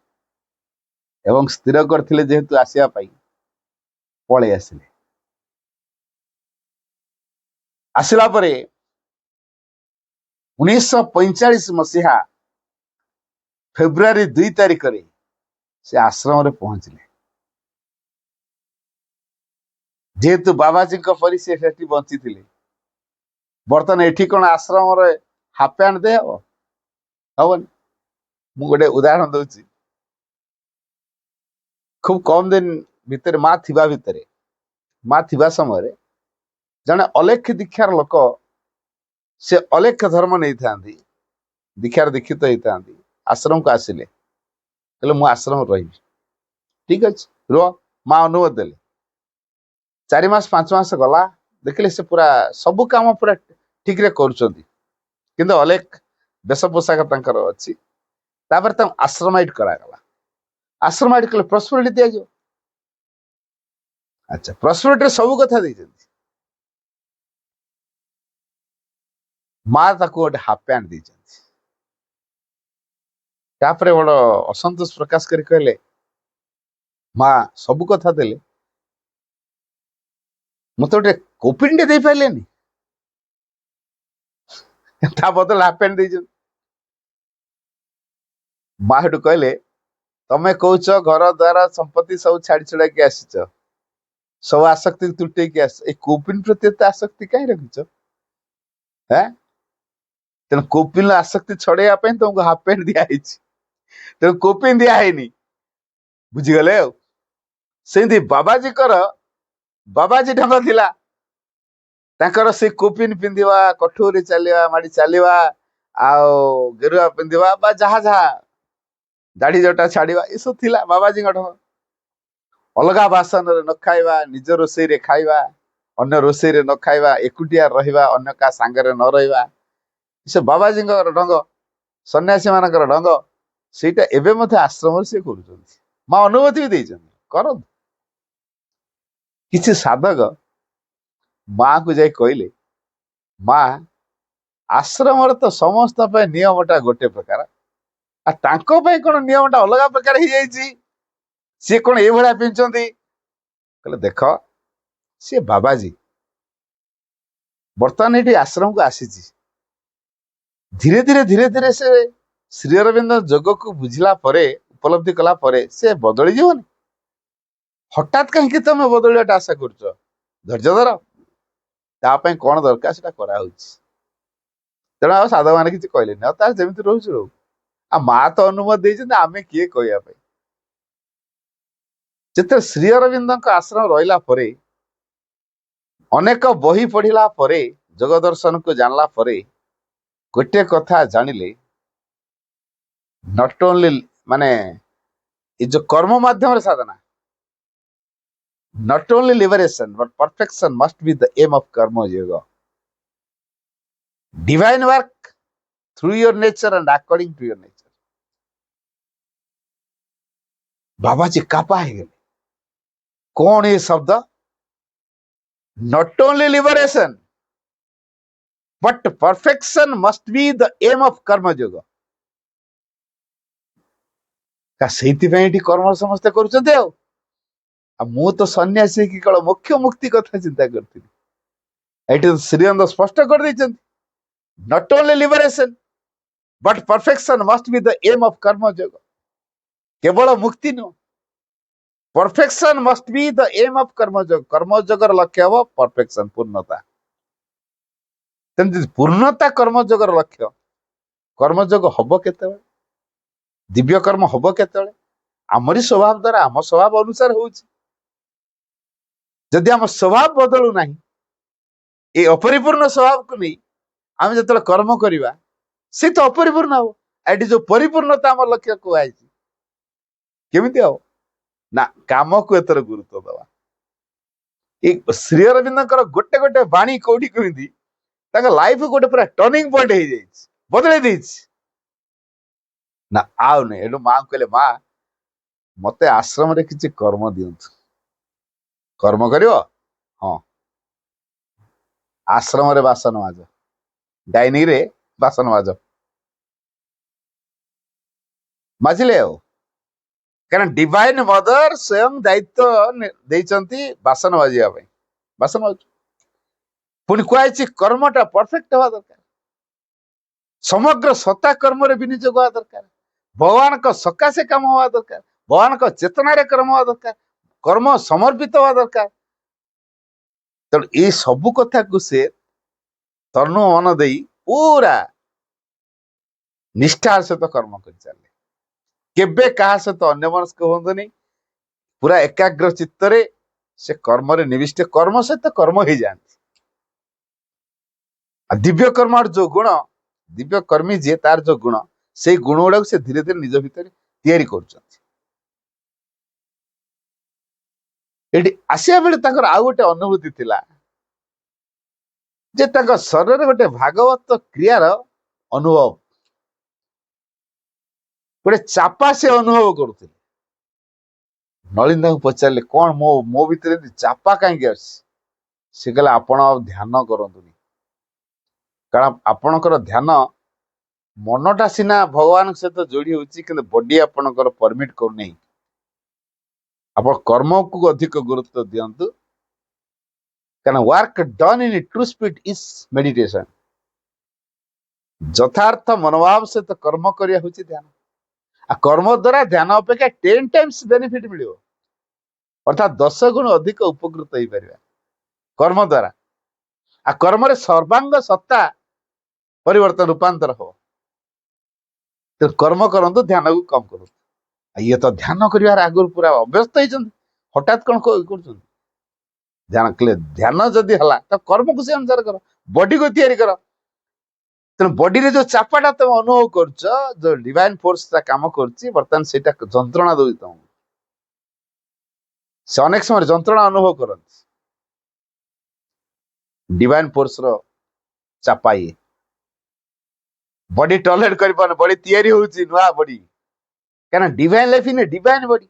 एवं स्थिर करथिले जेहेतु आसिया पाई पळे आसिले। आसिला परे 1945 मसीहा फेब्रुआरी 2 तारिख रे से आश्रम रे पहुंचले। जेहेतु बाबाजी परी से सेठी बंची थिले, बर्तन एठी कोन आश्रम रे हाफ पैंट दे हवन। मु गोटे उदाहरण दूची। खूब कम दिन भितर माँ थिबा समय जने अलेख दीक्षार लोक से अलेख धर्म नहीं थांती, दीक्षार दीक्षित होता आश्रम को आसिले, कहले मु आश्रम रही। ठीक अच्छे रुह, माँ अनुमति देले। 4 मास 5 मास गला, देखिले से पूरा सबु काम पूरा ठीक रे करूछंती, किंतु अलेख वेश पोशाक तांकर अछि। तापर ता आश्रमाइट करागला। आश्रमाइट कले प्रॉस्पेरिटी दिया जो। अच्छा, प्रॉस्पेरिटी सब कथा दै छथि। माँ ताको गोटे हाफ पैंट दी छथि। तापर बड़ असंतोष प्रकाश करी कहले माँ सब कथा देले, मत गोटे कोपिन दे पाइलेनी, ता बदल हाफ पैंट दी छथि। माँ हेटु कहले तमे कहूच घर द्वारा संपत्ति सब छाड़ी छुड़ा के आसीच, सब आसक्ति तुटे के आस, ए कोपिन प्रति एते आसक्ति काहे रखिच? हैं तेन कोपिन आसक्ति छड़ेया पे तुमको हाफ पैंट दिया हिच, तेन कोपिन दिया हैनी। बुझी गले? सेंदी बाबाजी कर बाबाजी ढंग थिला, ताकर से कोपिन पिंदिवा, कठोरी चलिवा, माडी चलिवा, आओ गेरुआ पिंदिवा बा जहा जहा दाढ़ी जटा छाड़िवा, ये सब थिला बाबाजी ढंग। अलगा बासन रे न खाइबा, निज रोसई रे खाइबा, अन्य रोसई रे न खाइबा, एकुटिया रहिबा, अन्य का सांगरे न रहिबा, से बाबाजी ढंग, सन्यासी मानकर ढंग। सेटा एबे मथे आश्रम से करूछंती। माँ अनुमति भी देछन कर। किछि साधक माँ को जाई कहले, माँ आश्रम तो समस्त पे नियमटा गोटे प्रकार, आ तांको पे कोन नियमटा अलगा प्रकार ही जाईची, सी कोन ए भड़ा पिंचंती? कहले देख सी बाबाजी बर्तमान ये आश्रम को आसीची, धीरे धीरे से श्री अरविंद जोग को बुझला परे, उपलब्धि कला परे से बदली जीवनी। हठात कहीं तुम बदलवाटा आशा करुच? धैर्य धर, तापाई कौन दरकार से करा तेणु आ साधक मैंने किसी कहले तार जमी रोच रो। आ माँ तो अनुमति देते, आम किए कहवाई? जिते श्री अरविंद आश्रम रहा परे, अनेक बही पढ़ला परे, जग दर्शन को जानला परे, गोटे कथा जानिले, नॉट ओनली माने ये जो कर्म माध्यम रे साधना, not only liberation but perfection must be the aim of karma yoga. Divine work through your nature and according to your nature. बाबा जी कापा है गए। कौन ये शब्द? Not only liberation but perfection must be the aim of karma yoga. का सेति पे कर्म समस्त करूछते हो। ମୁଁ ତ ସନ୍ନ୍ୟାସୀ ହେଇକି କେବଳ ମୋକ୍ଷ ମୁକ୍ତି କଥା ଚିନ୍ତା କରିଥିଲି। ଏଠି ଶ୍ରୀଅନ୍ଦ ସ୍ପଷ୍ଟ କରିଦେଇଛନ୍ତି not only liberation but perfection must be the aim of karmayoga. କେବଳ ମୁକ୍ତି ନୁହଁ, perfection must be the aim of karmayoga. କର୍ମଯୋଗର ଲକ୍ଷ୍ୟ ହବ ପରଫେକ୍ସନ, ପୂର୍ଣ୍ଣତା। ସେମିତି ପୂର୍ଣ୍ଣତା କର୍ମଯୋଗର ଲକ୍ଷ୍ୟ। କର୍ମଯୋଗ ହବ କେତେବେଳେ? ଦିବ୍ୟ କର୍ମ ହବ କେତେବେଳେ? ଆମରି ସ୍ୱଭାବ ଦ୍ୱାରା, ଆମ ସ୍ୱଭାବ ଅନୁସାରେ ହଉଛି। ଯଦି ଆମ ସ୍ୱଭାବ ବଦଳୁ ନାହିଁ, এই ଅପରିପୂର୍ଣ୍ଣ ସ୍ୱଭାବକୁ ନେଇ ଆମେ ଯେତେବେଳେ କର୍ମ କରିବା ସେ ତ ଅପରିପୂର୍ଣ୍ଣ ହବ। ଏଠି ଯୋଉ ପରିପୂର୍ଣ୍ଣତା ଆମ ଲକ୍ଷ୍ୟ କୁହାଯାଇଛି, କେମିତି ହବ ନା କାମକୁ ଏଥର ଗୁରୁତ୍ୱ ଦବା। ଏଇ ଶ୍ରୀ ଅରବିନ୍ଦଙ୍କର ଗୋଟେ ଗୋଟେ ବାଣୀ କୋଉଠି କେମିତି ତାଙ୍କ ଲାଇଫ ଗୋଟେ ପୁରା ଟର୍ଣ୍ଣିଂ ପଏଣ୍ଟ ହେଇଯାଇଛି, ବଦଳେଇ ଦେଇଛି। ନା ଆଉ ନାହିଁ। ଏଠୁ ମାଙ୍କୁ କହିଲେ, ମା ମତେ ଆଶ୍ରମରେ କିଛି କର୍ମ ଦିଅନ୍ତୁ। କର୍ମ କରିବ? ହଁ। ଆଶ୍ରମରେ ବାସନ ମାଜ, ଡାଇନିଂ ରେ ବାସନ ମାଜ। ମାଜିଲେ ଆଉ, କାରଣ ଡିଭାଇନ ମଦର ସ୍ୱୟଂ ଦାୟିତ୍ୱ ଦେଇଛନ୍ତି ବାସନ ମାଜିବା ପାଇଁ। ବାସନ ମାଜୁ। ପୁଣି କୁହାଯାଇଛି କର୍ମଟା ପରଫେକ୍ଟ ହବା ଦରକାର, ସମଗ୍ର ସତ୍ତା କର୍ମରେ ବିନିଯୋଗ ହବା ଦରକାର, ଭଗବାନଙ୍କ ସକାଶେ କାମ ହବା ଦରକାର, ଭଗବାନଙ୍କ ଚେତନାରେ କର୍ମ ହବା ଦରକାର, କର୍ମ ସମର୍ପିତ ହବା ଦରକାର। ତେଣୁ ଏଇ ସବୁ କଥାକୁ ସେ ତନୁ ମନ ଦେଇ ପୁରା ନିଷ୍ଠାର ସହିତ କର୍ମ କରି ଚାଲିଲେ। କେବେ କାହା ସହିତ ଅନ୍ୟମନସ୍କ ହୁଅନ୍ତୁନି, ପୁରା ଏକାଗ୍ର ଚିତ୍ତରେ ସେ କର୍ମରେ ନିବିଷ୍ଟ, କର୍ମ ସହିତ କର୍ମ ହେଇଯାଆନ୍ତି। ଆଉ ଦିବ୍ୟ କର୍ମର ଯୋଉ ଗୁଣ, ଦିବ୍ୟ କର୍ମୀ ଯିଏ, ତାର ଯୋଉ ଗୁଣ, ସେଇ ଗୁଣ ଗୁଡାକୁ ସେ ଧୀରେ ଧୀରେ ନିଜ ଭିତରେ ତିଆରି କରୁଛନ୍ତି। ଏଠି ଆସିବା ବେଳେ ତାଙ୍କର ଆଉ ଗୋଟେ ଅନୁଭୂତି ଥିଲା ଯେ ତାଙ୍କ ଶରୀରରେ ଗୋଟେ ଭାଗବତ କ୍ରିୟାର ଅନୁଭବ, ଗୋଟେ ଚାପା ସେ ଅନୁଭବ କରୁଥିଲେ। ନଳିନ୍ଦାଙ୍କୁ ପଚାରିଲେ, କଣ ମୋ ଭିତରେ ଚାପା କାହିଁକି ଆସିଛି? ସେ କହିଲେ, ଆପଣ ଆଉ ଧ୍ୟାନ କରନ୍ତୁନି, କାରଣ ଆପଣଙ୍କର ଧ୍ୟାନ, ମନଟା ସିନା ଭଗବାନଙ୍କ ସହିତ ଯୋଡି ହଉଛି, କିନ୍ତୁ ବଡି ଆପଣଙ୍କର ପରମିଟ କରୁନାହିଁ। ଆପଣ କର୍ମକୁ ଅଧିକ ଗୁରୁତ୍ୱ ଦିଅନ୍ତୁ, କାରଣ work done in true spirit is meditation. ଯଥାର୍ଥ ମନୋଭାବ ସହିତ କର୍ମ କରିବା ହଉଛି ଧ୍ୟାନ। ଆଉ କର୍ମ ଦ୍ୱାରା ଧ୍ୟାନ ଅପେକ୍ଷା 10 times ବେନିଫିଟ ମିଳିବ, ଅର୍ଥାତ୍ 10 ଗୁଣ ଅଧିକ ଉପକୃତ ହେଇପାରିବା କର୍ମ ଦ୍ୱାରା। ଆଉ କର୍ମରେ ସର୍ବାଙ୍ଗ ସତ୍ତା ପରିବର୍ତ୍ତନ, ରୂପାନ୍ତର ହବ। ତେଣୁ କର୍ମ କରନ୍ତୁ, ଧ୍ୟାନକୁ କମ କରନ୍ତୁ। ଇଏ ତ ଧ୍ୟାନ କରିବାର ଆଗରୁ ପୁରା ଅଭ୍ୟସ୍ତ ହେଇଛନ୍ତି, ହଠାତ୍ କଣ କରୁଛନ୍ତି? ଧ୍ୟାନ କଲେ, ଧ୍ୟାନ ଯଦି ହେଲା ତ କର୍ମକୁ ସେ ଅନୁସାରେ କର, ବଡିକୁ ତିଆରି କର। ତେଣୁ ବଡିରେ ଯୋଉ ଚାପାଟା ତମେ ଅନୁଭବ କରୁଛ, ଯୋଉ ଡିଭାଇନ ଫୋର୍ସଟା କାମ କରୁଛି, ବର୍ତ୍ତମାନ ସେଇଟା ଯନ୍ତ୍ରଣା ଦଉଛି ତମକୁ। ସେ ଅନେକ ସମୟରେ ଯନ୍ତ୍ରଣା ଅନୁଭବ କରନ୍ତି, ଡିଭାଇନ ଫୋର୍ସର ଚାପା। ଇଏ ବଡି ଟଲରେଟ୍ କରିପାରୁନି, ବଡି ତିଆରି ହଉଛି ନୂଆ ବଡି, କାରଣ divine life in divine body.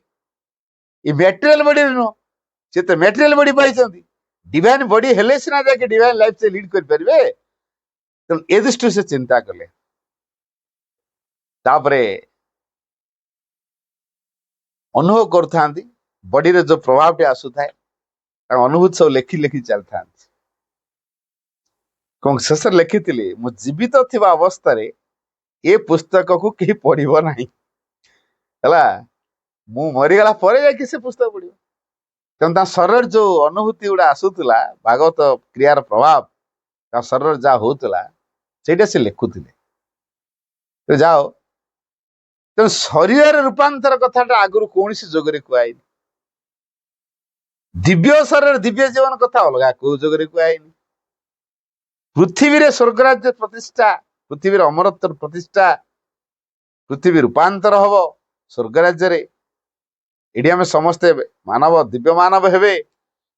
ଏ ମ୍ୟାଟେରିଆଲ ବଡିରେ ନୁହଁ, ସେ ତ ମ୍ୟାଟେରିଆଲ ବଡି ପାଇଛନ୍ତି। ଡିଭାଇନ ବଡି ହେଲେ ସିନା ଯାଇକି ଡିଭାଇନ ଲାଇଫ ସେ ଲିଡ୍ କରିପାରିବେ। ତେଣୁ ଏ ଦୃଷ୍ଟିରୁ ସେ ଚିନ୍ତା କଲେ। ତାପରେ ଅନୁଭବ କରୁଥାନ୍ତି, ବଡିରେ ଯୋଉ ପ୍ରଭାବଟି ଆସୁଥାଏ, ତାଙ୍କ ଅନୁଭୂତି ସବୁ ଲେଖି ଲେଖି ଚାଲିଥାନ୍ତି। କଣ ଶେଷରେ ଲେଖିଥିଲି, ମୁଁ ଜୀବିତ ଥିବା ଅବସ୍ଥାରେ ଏ ପୁସ୍ତକକୁ କେହି ପଢିବ ନାହିଁ, ହେଲା, ମୁଁ ମରିଗଲା ପରେ ଯାଇକି ସେ ପୁସ୍ତକ ପଢିବ। ତେଣୁ ତା ଶରୀରରେ ଯୋଉ ଅନୁଭୂତି ଗୁଡା ଆସୁଥିଲା, ଭାଗବତ କ୍ରିୟାର ପ୍ରଭାବ ତା ଶରୀରରେ ଯାହା ହଉଥିଲା, ସେଇଟା ସେ ଲେଖୁଥିଲେ। ଯାଅ, ତେଣୁ ଶରୀରରେ ରୂପାନ୍ତର କଥାଟା ଆଗରୁ କୌଣସି ଯୋଗରେ କୁହାହେଇନି। ଦିବ୍ୟ ଶରୀର ଦିବ୍ୟ ଜୀବନ କଥା ଅଲଗା କୋଉ ଯୋଗରେ କୁହାହେଇନି। ପୃଥିବୀରେ ସ୍ୱର୍ଗରାଜ୍ୟ ପ୍ରତିଷ୍ଠା, ପୃଥିବୀରେ ଅମରତ୍ୱ ପ୍ରତିଷ୍ଠା, ପୃଥିବୀ ରୂପାନ୍ତର ହବ ସ୍ୱର୍ଗରାଜ୍ୟରେ, ଏଠି ଆମେ ସମସ୍ତେ ମାନବ, ଦିବ୍ୟ ମାନବ ହେବେ,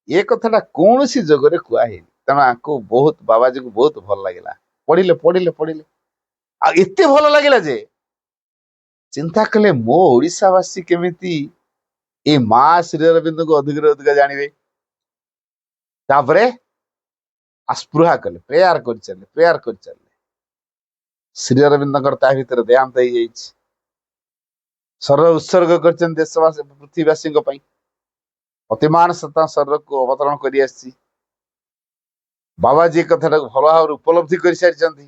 ଏ କଥାଟା କୌଣସି ଯୋଗରେ କୁହାହେଇନି। ତେଣୁ ଆଙ୍କୁ ବହୁତ, ବାବାଜୀକୁ ବହୁତ ଭଲ ଲାଗିଲା। ପଢିଲେ ପଢିଲେ ପଢିଲେ, ଆଉ ଏତେ ଭଲ ଲାଗିଲା ଯେ ଚିନ୍ତା କଲେ, ମୋ ଓଡିଶାବାସୀ କେମିତି ଏଇ ମା ଶ୍ରୀ ଅରବିନ୍ଦଙ୍କୁ ଅଧିକରୁ ଅଧିକ ଜାଣିବେ। ତାପରେ ଆସ୍ପୃହା କଲେ, ପ୍ରେୟାର କରିଚାଲିଲେ, ପ୍ରେୟାର କରିଚାଲିଲେ। ଶ୍ରୀ ଅରବିନ୍ଦଙ୍କର ତା ଭିତରେ ଦେହାନ୍ତ ହେଇଯାଇଛି। ସର୍ବ ଉତ୍ସର୍ଗ କରିଛନ୍ତି ଦେଶବାସୀ, ପୃଥ୍ୱୀବାସୀଙ୍କ ପାଇଁ। ଅତିମାନ ସତା ଶରୀରକୁ ଅବତରଣ କରି ଆସିଛି। ବାବାଜୀ ଏ କଥାଟାକୁ ଭଲ ଭାବରେ ଉପଲବ୍ଧି କରିସାରିଛନ୍ତି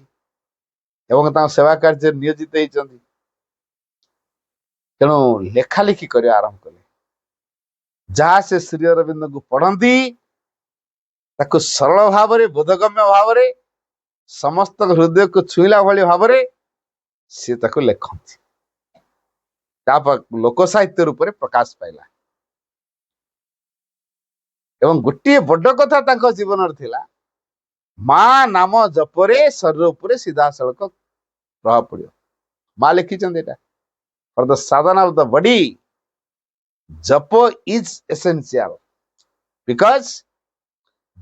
ଏବଂ ତାଙ୍କ ସେବା କାର୍ଯ୍ୟରେ ନିୟୋଜିତ ହେଇଛନ୍ତି। ତେଣୁ ଲେଖାଲେଖି କରିବା ଆରମ୍ଭ କଲେ। ଯାହା ସେ ଶ୍ରୀ ଅରବିନ୍ଦଙ୍କୁ ପଢନ୍ତି ତାକୁ ସରଳ ଭାବରେ, ବୋଧଗମ୍ୟ ଭାବରେ, ସମସ୍ତ ହୃଦୟକୁ ଛୁଇଁଲା ଭଳି ଭାବରେ ସେ ତାକୁ ଲେଖନ୍ତି। ତାପରେ ଲୋକ ସାହିତ୍ୟ ରୂପରେ ପ୍ରକାଶ ପାଇଲା। ଏବଂ ଗୋଟିଏ ବଡ କଥା ତାଙ୍କ ଜୀବନରେ ଥିଲା, ମା ନାମ ଜପରେ ଶରୀର ଉପରେ ସିଧାସଳଖ ପ୍ରଭାବ ପଡିବ। ମା ଲେଖିଛନ୍ତି ଏଟା, ଫର ଦ ସାଧନା ଅଫ ଦ ବଡି ଜପ ଇଜ ଏସେନ୍ସିଆଲ ବିକଜ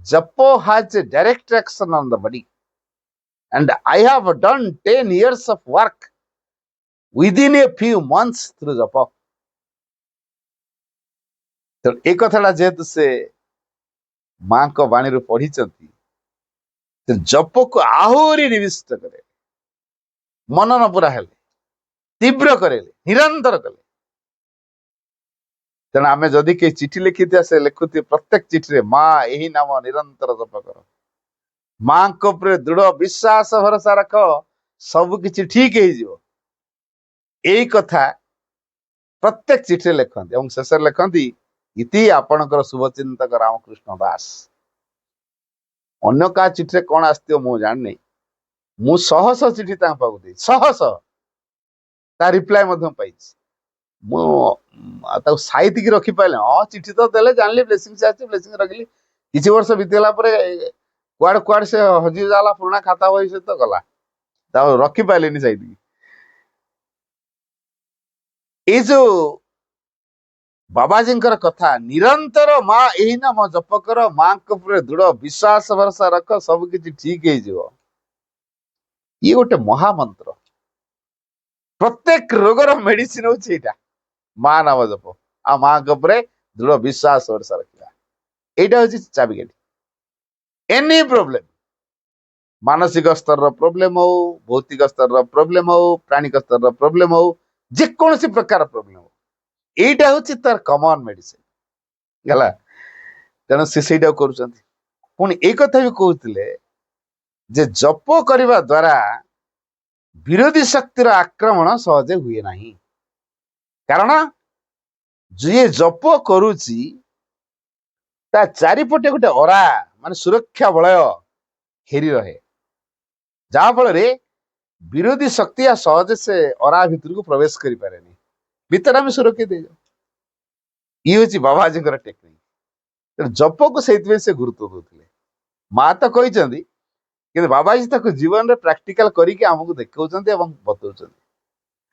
ଜପ has a direct action on the body and I have done 10 years of work within a few months through ଜପ। ତେଣୁ ଏ କଥାଟା ଯେହେତୁ ସେ ମାଙ୍କ ବାଣୀରୁ ପଢିଛନ୍ତି, ସେ ଜପକୁ ଆହୁରି ନିବିଷ୍ଟ କରେ, ମନନ ପୁରା ହେଲେ, ତୀବ୍ର କରେଇଲେ, ନିରନ୍ତର କଲେ। ତେଣୁ ଆମେ ଯଦି କେହି ଚିଠି ଲେଖିଥିବା, ସେ ଲେଖୁଥିବେ ପ୍ରତ୍ୟେକ ଚିଠିରେ, ମା ଏହି ନାମ ନିରନ୍ତର ଜପ କର, ମାଙ୍କ ଉପରେ ଦୃଢ ବିଶ୍ୱାସ ଭରସା ରଖ, ସବୁ କିଛି ଠିକ ହେଇଯିବ। ଏଇ କଥା ପ୍ରତ୍ୟେକ ଚିଠିରେ ଲେଖନ୍ତି ଏବଂ ଶେଷରେ ଲେଖନ୍ତି, ଇତି ଆପଣଙ୍କର ଶୁଭଚିନ୍ତକ ରାମକୃଷ୍ଣ ଦାସ। ଅନ୍ୟ କାହା ଚିଠିରେ କଣ ଆସିଥିବ ମୁଁ ଜାଣିନି, ମୁଁ ଶହ ଶହ ଚିଠି ତାଙ୍କ ପାଖକୁ ଦେଇଛି, ଶହ ଶହ, ତା ରିପ୍ଲାଏ ମଧ୍ୟ ପାଇଛି। ମୁଁ ତାକୁ ସାଇତିକି ରଖିପାରିଲି, ଚିଠି ତ ଦେଲେ ଜାଣିଲି ବ୍ଲେସିଂ ଆସିଛି, ବ୍ଲେସିଂ ରଖିଲି। କିଛି ବର୍ଷ ବିତିଗଲା ପରେ କୁଆଡେ କୁଆଡେ ସେ ହଜିଗଲା, ପୁରୁଣା ଖାତା ବହି ସହିତ ଗଲା, ତାକୁ ରଖିପାରିଲିନି ସାଇତିକି। ଏଇ ଯୋଉ ବାବାଜୀଙ୍କର କଥା, ନିରନ୍ତର ମା ଏହି ନାମ ଜପ କର, ମାଙ୍କ ଉପରେ ଦୃଢ ବିଶ୍ୱାସ ଭରସା ରଖ, ସବୁ କିଛି ଠିକ ହେଇଯିବ, ଇଏ ଗୋଟେ ମହାମନ୍ତ୍ର। ପ୍ରତ୍ୟେକ ରୋଗର ମେଡିସିନ ହଉଛି ଏଇଟା, ମା ନାମ ଜପ ଆଉ ମାଙ୍କ ଉପରେ ଦୃଢ ବିଶ୍ୱାସ ଭରସା ରଖିବା। ଏଇଟା ହଉଛି ଚାବିକାଠି। ଏନି ପ୍ରୋବ୍ଲେମ, ମାନସିକ ସ୍ତରର ପ୍ରୋବ୍ଲେମ ହଉ, ଭୌତିକ ସ୍ତରର ପ୍ରୋବ୍ଲେମ ହଉ, ପ୍ରାଣିକ ସ୍ତରର ପ୍ରୋବ୍ଲେମ ହଉ, ଯେକୌଣସି ପ୍ରକାର ପ୍ରୋବ୍ଲେମ ହଉ, ଏଇଟା ହଉଛି ତାର କମନ ମେଡିସିନ ହେଲା। ତେଣୁ ସେ ସେଇଟାକୁ କରୁଛନ୍ତି। ପୁଣି ଏଇ କଥା ବି କହୁଥିଲେ ଯେ ଜପ କରିବା ଦ୍ୱାରା ବିରୋଧୀ ଶକ୍ତିର ଆକ୍ରମଣ ସହଜେ ହୁଏ ନାହିଁ, କାରଣ ଯିଏ ଜପ କରୁଛି ତା ଚାରିପଟେ ଗୋଟେ ଅରା, ମାନେ ସୁରକ୍ଷା ବଳୟ ଘେରି ରହେ, ଯାହା ଫଳରେ ବିରୋଧୀ ଶକ୍ତି ସହଜେ ସେ ଅରା ଭିତରକୁ ପ୍ରବେଶ କରିପାରେନି, ଭିତରେ ଆମେ ସୁରକ୍ଷିତ ହେଇଯାଉ। ଇଏ ହଉଛି ବାବାଜୀଙ୍କର ଟେକ୍ନିକ। ତେଣୁ ଜପକୁ ସେଇଥିପାଇଁ ସେ ଗୁରୁତ୍ୱ ଦଉଥିଲେ। ମା ତ କହିଛନ୍ତି, କିନ୍ତୁ ବାବାଜୀ ତାକୁ ଜୀବନରେ ପ୍ରାକ୍ଟିକାଲ କରିକି ଆମକୁ ଦେଖାଉଛନ୍ତି ଏବଂ ବତାଉଛନ୍ତି।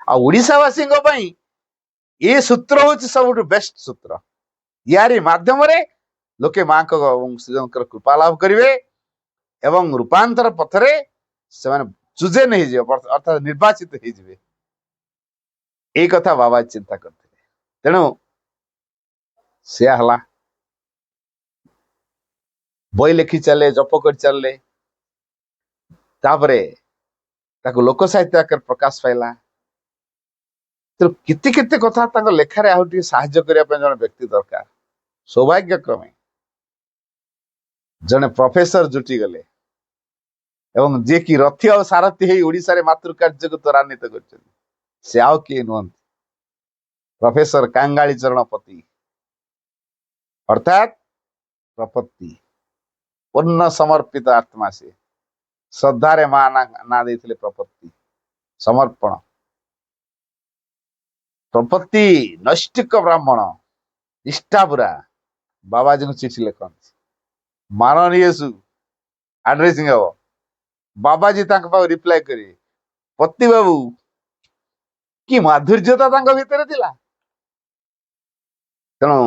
ଆଉ ଓଡ଼ିଶାବାସୀଙ୍କ ପାଇଁ ଏ ସୂତ୍ର ହଉଛି ସବୁଠୁ ବେଷ୍ଟ ସୂତ୍ର। ୟାରି ମାଧ୍ୟମରେ ଲୋକେ ମାଙ୍କ ଶ୍ରୀଜଙ୍କର କୃପା ଲାଭ କରିବେ ଏବଂ ରୂପାନ୍ତର ପଥରେ ସେମାନେ ଚୁଜେନ ହେଇଯିବେ, ଅର୍ଥାତ ନିର୍ବାଚିତ ହେଇଯିବେ। ଏଇ କଥା ବାବାଜୀ ଚିନ୍ତା କରିଥିଲେ। ତେଣୁ ସେୟା ହେଲା, ବହି ଲେଖି ଚାଲେ, ଜପ କରି ଚାଲିଲେ, ତାପରେ ତାକୁ ଲୋକ ସାହିତ୍ୟ ଆକାରରେ ପ୍ରକାଶ ପାଇଲା। ତେଣୁ କେତେ କେତେ କଥା ତାଙ୍କ ଲେଖାରେ ଆଉ ଟିକେ ସାହାଯ୍ୟ କରିବା ପାଇଁ ଜଣେ ବ୍ୟକ୍ତି ଦରକାର। ସୌଭାଗ୍ୟ କ୍ରମେ ଜଣେ ପ୍ରଫେସର ଜୁଟିଗଲେ ଏବଂ ଯିଏକି ରଥୀ ଆଉ ସାରଥୀ ହେଇ ଓଡ଼ିଶାରେ ମାତୃକାର୍ଯ୍ୟକୁ ତ୍ୱରାନ୍ୱିତ କରିଛନ୍ତି। ସେ ଆଉ କିଏ ନୁହନ୍ତି, ପ୍ରଫେସର କାଙ୍ଗାଳି ଚରଣ ପତି, ଅର୍ଥାତ୍ ପ୍ରପତ୍ତି, ପୂର୍ଣ୍ଣ ସମର୍ପିତ ଆତ୍ମା। ସେ ଶ୍ରଦ୍ଧାରେ ମା ନା ଦେଇଥିଲେ ପ୍ରପତ୍ତି, ସମର୍ପଣ। ପ୍ରପତ୍ତି ନୈଷ୍ଠିକ ବ୍ରାହ୍ମଣ, ନିଷ୍ଠାପୁରା। ବାବାଜୀଙ୍କୁ ଚିଠି ଲେଖନ୍ତି, ମାନନୀୟ ଆଡ୍ରେସିଂ ହବ, ବାବାଜୀ ତାଙ୍କ ପାଖକୁ ରିପ୍ଲାଏ କରିବେ, ପତି ବାବୁ। କି ମାଧୁର୍ଯ୍ୟତା ତାଙ୍କ ଭିତରେ ଥିଲା। ତେଣୁ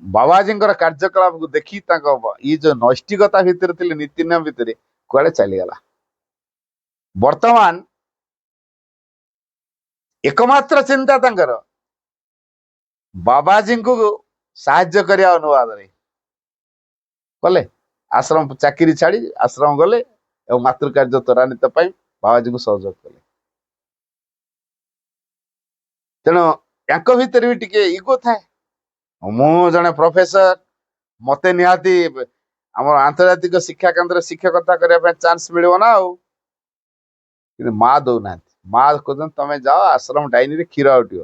ବାବାଜୀଙ୍କର କାର୍ଯ୍ୟକଳାପକୁ ଦେଖି ତାଙ୍କ ଇଏ ଯୋଉ ନୈଷ୍ଠିକତା ଭିତରେ ଥିଲେ, ନୀତି ନିୟମ ଭିତରେ କୁଆଡେ ଚାଲିଗଲା। ବର୍ତ୍ତମାନ ଏକମାତ୍ର ଚିନ୍ତା ତାଙ୍କର ବାବାଜୀଙ୍କୁ ସାହାଯ୍ୟ କରିବା ଅନୁବାଦରେ କଲେ। ଆଶ୍ରମ ଚାକିରି ଛାଡି ଆଶ୍ରମ ଗଲେ ଏବଂ ମାତୃକାର୍ଯ୍ୟ ତ୍ୱରାନ୍ୱିତ ପାଇଁ ବାବାଜୀଙ୍କୁ ସହଯୋଗ କଲେ। ତେଣୁ ୟାଙ୍କ ଭିତରେ ବି ଟିକେ ଇଗୋ ଥାଏ। ମୁଁ ଜଣେ ପ୍ରଫେସର, ମତେ ନିହାତି ଆମର ଆନ୍ତର୍ଜାତିକ ଶିକ୍ଷା କେନ୍ଦ୍ର ଶିକ୍ଷକତା କରିବା ପାଇଁ ଚାନ୍ସ ମିଳିବ ନା ଆଉ। କିନ୍ତୁ ମା ଦଉନାହାନ୍ତି। ମା କହୁଛନ୍ତି ତମେ ଯାଅ ଆଶ୍ରମ ଡାଇନିରେ କ୍ଷୀର ଆଉଟିବ।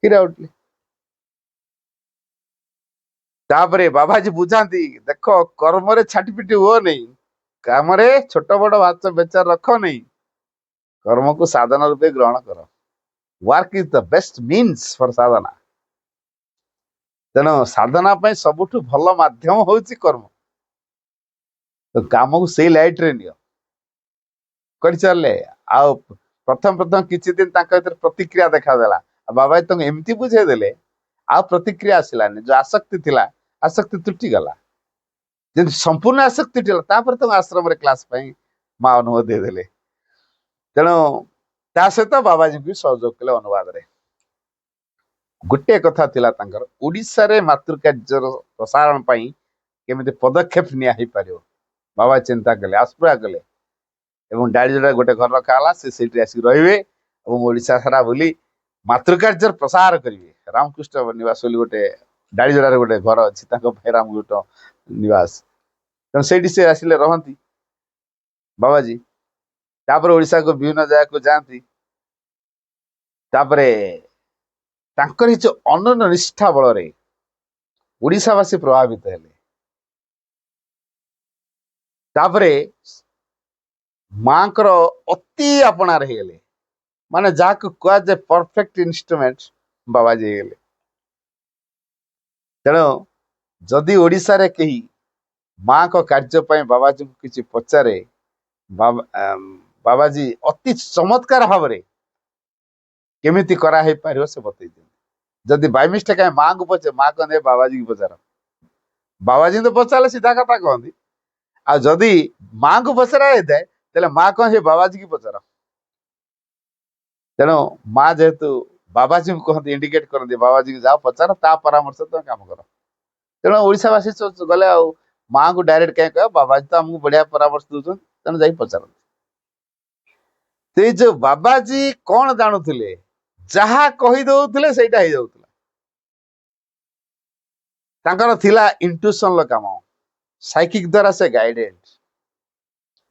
କ୍ଷୀର ଆଉଟିଲେ ତାପରେ ବାବାଜୀ ବୁଝାନ୍ତି, ଦେଖ କର୍ମରେ ଛାଟିପିଟି ହୁଅ ନେଇ, କାମରେ ଛୋଟ ବଡ ବାଚ ବେଚାର ରଖ ନେଇ, କର୍ମକୁ ସାଧନ ରୂପେ ଗ୍ରହଣ କର। Work is the best means for sadhana. ତେଣୁ ସାଧନା ପାଇଁ ସବୁଠୁ ଭଲ ମାଧ୍ୟମ ହଉଛି କର୍ମ। ତ କାମକୁ ସେଇ ଲାଇଟରେ ନିଅ। କରିଚାଲିଲେ ଆଉ ପ୍ରଥମ କିଛି ଦିନ ତାଙ୍କ ଭିତରେ ପ୍ରତିକ୍ରିୟା ଦେଖାଦେଲା। ଆଉ ବାବାଜୀ ତାଙ୍କୁ ଏମିତି ବୁଝେଇଦେଲେ ଆଉ ପ୍ରତିକ୍ରିୟା ଆସିଲାନି। ଯୋଉ ଆସକ୍ତି ଥିଲା ଆସକ୍ତି ତୁଟିଗଲା। ଯେମିତି ସମ୍ପୂର୍ଣ୍ଣ ଆସକ୍ତି ଥିଲା ତାପରେ ତାଙ୍କୁ ଆଶ୍ରମରେ କ୍ଲାସ ପାଇଁ ମା ଅନୁମତି ଦେଇଦେଲେ। ତେଣୁ ତା ସହିତ ବାବାଜୀଙ୍କୁ ବି ସହଯୋଗ କଲେ ଅନୁବାଦରେ। ଗୋଟେ କଥା ଥିଲା ତାଙ୍କର, ଓଡିଶାରେ ମାତୃକାର୍ଯ୍ୟର ପ୍ରସାରଣ ପାଇଁ କେମିତି ପଦକ୍ଷେପ ନିଆ ହେଇପାରିବ ବାବା ଚିନ୍ତା କଲେ, ଆସ୍ପୃହା କଲେ ଏବଂ ଡାଳିଜୋଡ଼ା ଗୋଟେ ଘର ରଖା ହେଲା। ସେ ସେଇଠି ଆସିକି ରହିବେ ଏବଂ ଓଡିଶା ସାରା ବୁଲି ମାତୃକାର୍ଯ୍ୟର ପ୍ରସାର କରିବେ। ରାମକୃଷ୍ଣ ନିବାସ ବୋଲି ଗୋଟେ ଡାଳିଜୋଡ଼ାରେ ଗୋଟେ ଘର ଅଛି ତାଙ୍କ ଭାଇ ରାମକୃଷ୍ଣ ନିବାସ। ତେଣୁ ସେଇଠି ସେ ଆସିଲେ ରହନ୍ତି ବାବାଜୀ। ତାପରେ ଓଡିଶାକୁ ବିଭିନ୍ନ ଜାଗାକୁ ଯାଆନ୍ତି। ତାପରେ ତାଙ୍କର ଏ ଯୋଉ ଅନନ୍ୟ ନିଷ୍ଠା ବଳରେ ଓଡିଶାବାସୀ ପ୍ରଭାବିତ ହେଲେ। ତାପରେ ମାଙ୍କର ଅତି ଆପଣାର ହେଇଗଲେ। ମାନେ ଯାହାକୁ କୁହାଯାଏ ପରଫେକ୍ଟ ଇନଷ୍ଟ୍ରୁମେଣ୍ଟ ବାବାଜୀ ହେଇଗଲେ। ତେଣୁ ଯଦି ଓଡିଶାରେ କେହି ମାଙ୍କ କାର୍ଯ୍ୟ ପାଇଁ ବାବାଜୀଙ୍କୁ କିଛି ପଚାରେ, ବାବାଜୀ ଅତି ଚମତ୍କାର ଭାବରେ କେମିତି କରାହେଇପାରିବ ସେ ବତେଇ ଦିଅନ୍ତି। ଯଦି ବାଇ ମିଷ୍ଟେକ୍ ମାଙ୍କୁ ପଚାରେ, ମା କହନ୍ତି ବାବାଜୀ କି ପଚାର। ବାବାଜୀ ତ ପଚାରିଲେ ସିଧା କଥା କହନ୍ତି। ଆଉ ଯଦି ମାଙ୍କୁ ପଚରା ହେଇଥାଏ ତାହେଲେ ମା କହ ସେ ବାବାଜୀ କି ପଚାର। ତେଣୁ ମା ଯେହେତୁ ବାବାଜୀଙ୍କୁ କହନ୍ତି, ଇଣ୍ଡିକେଟ କରନ୍ତି ବାବାଜୀ କି ଯାଅ ପଚାର, ତା ପରାମର୍ଶ ତମେ କାମ କର। ତେଣୁ ଓଡିଶାବାସୀ ଗଲେ ଆଉ ମାଙ୍କୁ ଡାଇରେକ୍ଟ କାହିଁ କହିବ, ବାବାଜୀ ତ ଆମକୁ ବଢିଆ ପରାମର୍ଶ ଦଉଛନ୍ତି, ତେଣୁ ଯାଇ ପଚାରନ୍ତି। ସେଇ ଯୋଉ ବାବାଜୀ କଣ ଜାଣୁଥିଲେ, ଯାହା କହି ଦଉଥିଲେ ସେଇଟା ହେଇଯାଉଥିଲା। ତାଙ୍କର ଥିଲା ଇଣ୍ଟୁସନର କାମ, ସାଇକିକ ଦ୍ୱାରା ସେ ଗାଇଡେଡ।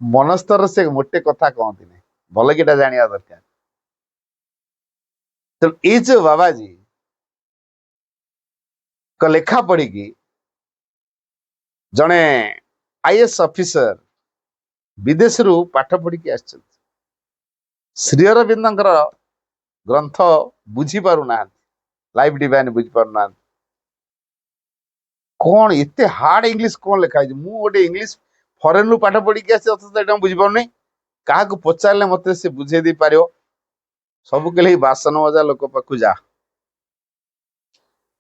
ମନସ୍ତର ସେ ମୋଟେ କଥା କହନ୍ତିନି, ଭଲ କିଟା ଜାଣିବା ଦରକାର। ତେଣୁ ଏଇ ଯୋଉ ବାବାଜୀ ଲେଖା ପଢିକି ଜଣେ ଆଇଏଏସ୍ ଅଫିସର ବିଦେଶରୁ ପାଠ ପଢିକି ଆସିଛନ୍ତି, ଶ୍ରୀ ଅରବିନ୍ଦଙ୍କର ଗ୍ରନ୍ଥ ବୁଝି ପାରୁନାହାନ୍ତି, ଲାଇଫ ଡିଭାଇନ ବୁଝି ପାରୁନାହାନ୍ତି। କଣ ଏତେ ହାର୍ଡ ଇଂଲିଶ କଣ ଲେଖା ହେଇଛି? ମୁଁ ଗୋଟେ ଇଂଲିଶ ଫରେନରୁ ପାଠ ପଢିକି ଆସି ଅଥଚ ଏଇଟା ମୁଁ ବୁଝିପାରୁନି। କାହାକୁ ପଚାରିଲେ ମତେ ସେ ବୁଝେଇ ଦେଇ ପାରିବ। ସବୁ କେହି ବାସନ ମଜା ଲୋକ ପାଖକୁ ଯା।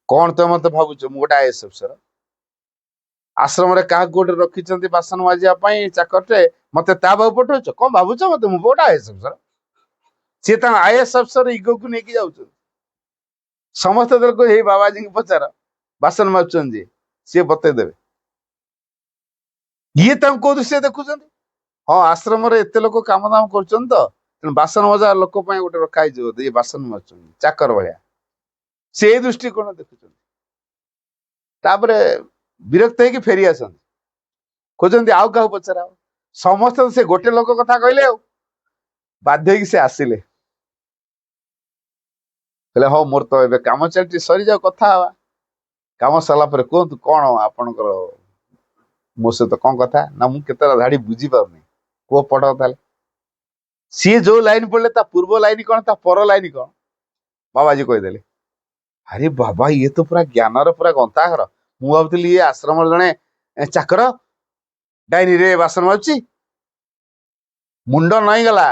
କଣ ତ ମତେ ଭାବୁଛ ମୁଁ ଗୋଟେ ଆଇଏଏସ୍ ଅଫିସର? ଆଶ୍ରମରେ କାହାକୁ ଗୋଟେ ରଖିଛନ୍ତି ବାସନ ମାଜିବା ପାଇଁ ଚାକରଟେ, ମତେ ତା ପାଖକୁ ପଠଉଛ? କଣ ଭାବୁଛ ମତେ? ମୁଁ ଗୋଟେ ଆଇଏଏସ୍ ଅଫିସର। ସିଏ ତାଙ୍କ ଆଇଏଏସ୍ ଅଫିସର ଇଗୋକୁ ନେଇକି ଯାଉଛନ୍ତି। ସମସ୍ତେ ଲୋକ ଏଇ ବାବାଜୀଙ୍କୁ ପଚାର ବାସନ ମାଜୁଛନ୍ତି, ସିଏ ବତେଇ ଦେବେ। ଇଏ ତାଙ୍କୁ କୋଉ ଦୃଷ୍ଟିରେ ଦେଖୁଛନ୍ତି? ହଁ ଆଶ୍ରମରେ ଏତେ ଲୋକ କାମ ଦାମ କରୁଛନ୍ତି ତ, ତେଣୁ ବାସନ ମଜା ଲୋକ ପାଇଁ ଗୋଟେ ରଖା ହେଇଯିବ, ଇଏ ବାସନ ମାଜୁଛନ୍ତି ଚାକର ଭଳିଆ। ସେ ଏଇ ଦୃଷ୍ଟିକୋଣ ଦେଖୁଛନ୍ତି। ତାପରେ ବିରକ୍ତ ହେଇକି ଫେରି ଆସନ୍ତି, ଖୋଜନ୍ତି ଆଉ କାହାକୁ ପଚାର। ସମସ୍ତେ ସେ ଗୋଟେ ଲୋକ କଥା କହିଲେ, ଆଉ ବାଧ୍ୟ ହେଇକି ସେ ଆସିଲେ। ହେଲେ ହଉ ମୋର ତ ଏବେ କାମ ଚାଲିଛି, ସରିଯାଉ କଥା ହବା। କାମ ସରିଲା ପରେ କୁହନ୍ତୁ କଣ ଆପଣଙ୍କର ମୋ ସହିତ କଣ କଥା? ନା ମୁଁ କେତେଟା ଧାଡି ବୁଝିପାରୁନି, କୁହ ପଢ ତାହେଲେ। ସିଏ ଯୋଉ ଲାଇନ ପଢିଲେ ତା ପୂର୍ବ ଲାଇନ କଣ, ତା ପର ଲାଇନ କଣ ବାବାଜୀ କହିଦେଲେ। ଆରେ ବାବା, ଇଏ ତ ପୁରା ଜ୍ଞାନର ପୁରା ଗନ୍ତାଘର। ମୁଁ ଭାବୁଥିଲି ଇଏ ଆଶ୍ରମର ଜଣେ ଚାକର, ଡାଇନିରେ ବାସନ ମାଜୁଛି। ମୁଣ୍ଡ ନଇଁଗଲା,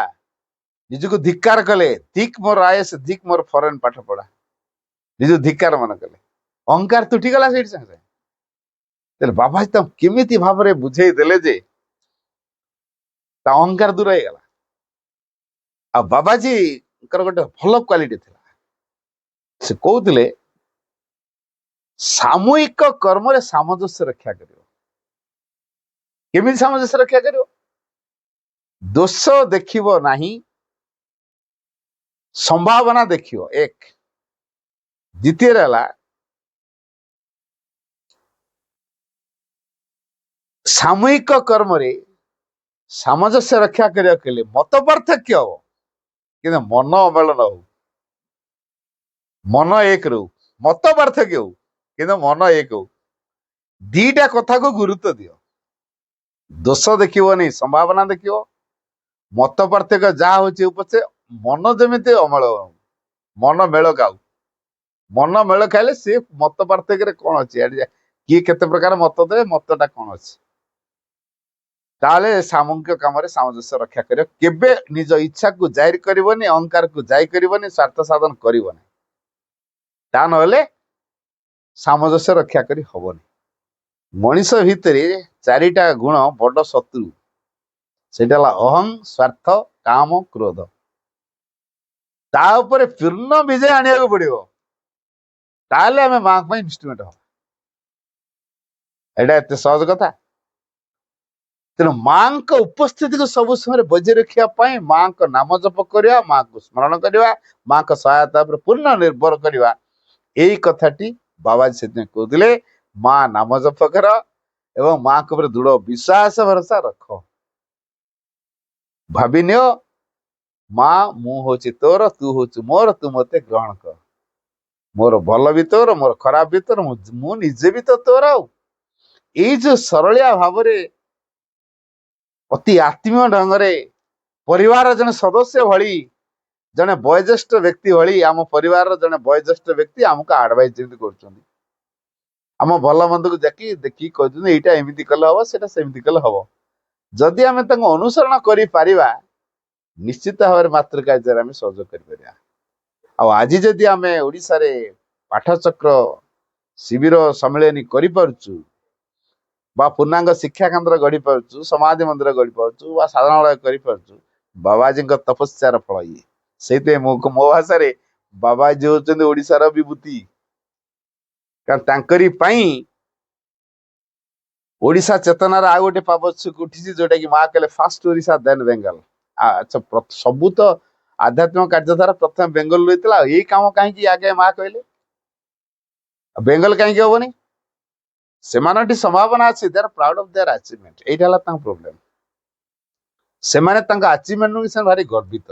ନିଜକୁ ଧିକ୍କାର କଲେ। ଧିକ୍ ମୋର ଆଇଏସ୍, ଧିକ୍ ମୋର ଫରେନ ପାଠ ପଢା। ନିଜକୁ ଧିକ୍କାର ମନେ କଲେ, ଅହଙ୍କାର ତୁଟିଗଲା ସେଇଠି ସାଙ୍ଗେ ସାଙ୍ଗେ। ତାହେଲେ ବାବାଜୀ ତାଙ୍କୁ କେମିତି ଭାବରେ ବୁଝେଇ ଦେଲେ ଯେ ତା ଅହଙ୍କାର ଦୂର ହେଇଗଲା। ଆଉ ବାବାଜୀଙ୍କର ଗୋଟେ ଭଲ କ୍ୱାଲିଟି ଥିଲା, ସେ କହୁଥିଲେ ସାମୂହିକ କର୍ମରେ ସାମଞ୍ଜସ୍ୟ ରକ୍ଷା କରିବ। କେମିତି ସାମଞ୍ଜସ୍ୟ ରକ୍ଷା କରିବ? ଦୋଷ ଦେଖିବ ନାହିଁ, ସମ୍ଭାବନା ଦେଖିବ। ଏକ ଦ୍ୱିତୀୟରେ ହେଲା ସାମୂହିକ କର୍ମରେ ସାମଞ୍ଜସ୍ୟ ରକ୍ଷା କରିବାକୁ ହେଲେ ମତ ପାର୍ଥକ୍ୟ ହବ, କିନ୍ତୁ ମନ ଅମେଳନ ହଉ, ମନ ଏକ ରହୁ। ମତ ପାର୍ଥକ୍ୟ ହଉ କିନ୍ତୁ ମନ ଏକ ହଉ। ଦିଟା କଥାକୁ ଗୁରୁତ୍ୱ ଦିଅ। ଦୋଷ ଦେଖିବନି, ସମ୍ଭାବନା ଦେଖିବ। ମତ ପାର୍ଥକ୍ୟ ଯାହା ହଉଛି ପଛେ ମନ ଯେମିତି ଅମଳ ହଉ, ମନ ମେଳ ଖାଉ। ମନ ମେଳ ଖାଇଲେ ସେ ମତ ପାର୍ଥକ୍ୟରେ କଣ ଅଛି, କିଏ କେତେ ପ୍ରକାର ମତ ଦେବେ, ମତଟା କଣ ଅଛି। ତାହେଲେ ସାମୂହିକ କାମରେ ସାମଞ୍ଜସ୍ୟ ରକ୍ଷା କରିବ। କେବେ ନିଜ ଇଚ୍ଛାକୁ ଜାହିର କରିବନି, ଅହଙ୍କାରକୁ ଜାହିର କରିବନି, ସ୍ୱାର୍ଥ ସାଧନ କରିବନି। ତା ନହେଲେ ସାମଞ୍ଜସ୍ୟ ରକ୍ଷା କରି ହବନି। ମଣିଷ ଭିତରେ ଚାରିଟା ଗୁଣ ବଡ ଶତ୍ରୁ। ସେଇଟା ହେଲା ଅହଂ, ସ୍ୱାର୍ଥ, କାମ, କ୍ରୋଧ। ତା ଉପରେ ପୂର୍ଣ୍ଣ ବିଜୟ ଆଣିବାକୁ ପଡିବ। ତାହେଲେ ଆମେ ମାଙ୍କ ପାଇଁ ଇନଷ୍ଟ୍ରୁମେଣ୍ଟ ହବା। ଏଇଟା ଏତେ ସହଜ କଥା। ତେଣୁ ମାଙ୍କ ଉପସ୍ଥିତିକୁ ସବୁ ସମୟରେ ବଜାୟ ରଖିବା ପାଇଁ ମାଙ୍କ ନାମ ଜପ କରିବା, ମାଙ୍କୁ ସ୍ମରଣ କରିବା, ମାଙ୍କ ସହାୟତା ଉପରେ ପୂର୍ଣ୍ଣ ନିର୍ଭର କରିବା। ଏଇ କଥାଟି ବାବାଜୀ ସେଥିପାଇଁ କହୁଥିଲେ, ମା ନାମ ଜପ କର ଏବଂ ମାଙ୍କ ଉପରେ ଦୃଢ ବିଶ୍ୱାସ ଭରସା ରଖ। ଭାବିନିଅ, ମା ମୁଁ ହଉଛି ତୋର, ତୁ ହଉଛି ମୋର, ତୁ ମତେ ଗ୍ରହଣ କର। ମୋର ଭଲ ବି ତୋର, ମୋର ଖରାପ ବି ତୋର, ମୁଁ ନିଜେ ବି ତ ତୋର। ଆଉ ଏଇ ଯୋଉ ସରଳିଆ ଭାବରେ ଅତି ଆତ୍ମୀୟ ଢଙ୍ଗରେ ପରିବାର ଜଣେ ସଦସ୍ୟ ଭଳି, ଜଣେ ବୟୋଜ୍ୟେଷ୍ଠ ବ୍ୟକ୍ତି ଭଳି, ଆମ ପରିବାରର ଜଣେ ବୟୋଜ୍ୟେଷ୍ଠ ବ୍ୟକ୍ତି ଆମକୁ ଆଡଭାଇସ ଯେମିତି କରୁଛନ୍ତି, ଆମ ଭଲ ମନ୍ଦକୁ ଦେଖିକି କହୁଛନ୍ତି ଏଇଟା ଏମିତି କଲେ ହବ, ସେଇଟା ସେମିତି କଲେ ହବ। ଯଦି ଆମେ ତାଙ୍କୁ ଅନୁସରଣ କରିପାରିବା, ନିଶ୍ଚିତ ଭାବରେ ମାତୃକାର୍ଯ୍ୟରେ ଆମେ ସହଯୋଗ କରିପାରିବା। ଆଉ ଆଜି ଯଦି ଆମେ ଓଡ଼ିଶାରେ ପାଠଚକ୍ର ଶିବିର ସମ୍ମିଳନୀ କରିପାରୁଛୁ, ବା ପୂର୍ଣ୍ଣାଙ୍ଗ ଶିକ୍ଷା କେନ୍ଦ୍ର ଗଢି ପାରୁଛୁ, ସମାଧି ମନ୍ଦିର ଗଢି ପାରୁଛୁ, ବା ସାଧାରଣାଳୟ କରିପାରୁଛୁ, ବାବାଜୀଙ୍କ ତପସ୍ୟାର ଫଳ ଇଏ। ସେଇଥିପାଇଁ ମୋ ଭାଷାରେ ବାବାଜୀ ହଉଛନ୍ତି ଓଡ଼ିଶାର ବିଭୂତି। କାରଣ ତାଙ୍କରି ପାଇଁ ଓଡ଼ିଶା ଚେତନାର ଆଉ ଗୋଟେ ପାବଚ୍ଛକୁ ଉଠିଛି, ଯୋଉଟା କି ମା କହିଲେ ଫାଷ୍ଟ ଓଡ଼ିଶା ଦେନ୍ ବେଙ୍ଗଲ। ଆଚ୍ଛା, ସବୁ ତ ଆଧ୍ୟାତ୍ମିକ କାର୍ଯ୍ୟଧାରା ପ୍ରଥମେ ବେଙ୍ଗଲରୁ ହେଇଥିଲା। ଆଉ ଏଇ କାମ କାହିଁକି ଆଗେ ମା କହିଲେ, ବେଙ୍ଗଲ କାହିଁକି ହବନି? ସେମାନଙ୍କଠି ସମ୍ଭାବନା ଅଛି, ଦେ ଆର୍ ପ୍ରାଉଡ ଅଫ ଦେୟାର ଆଚିଭମେଣ୍ଟ। ଏଇଟା ହେଲା ତାଙ୍କ ପ୍ରୋବ୍ଲେମ। ସେମାନେ ତାଙ୍କ ଆଚିଭମେଣ୍ଟକୁ ସେମାନେ ଭାରି ଗର୍ବିତ।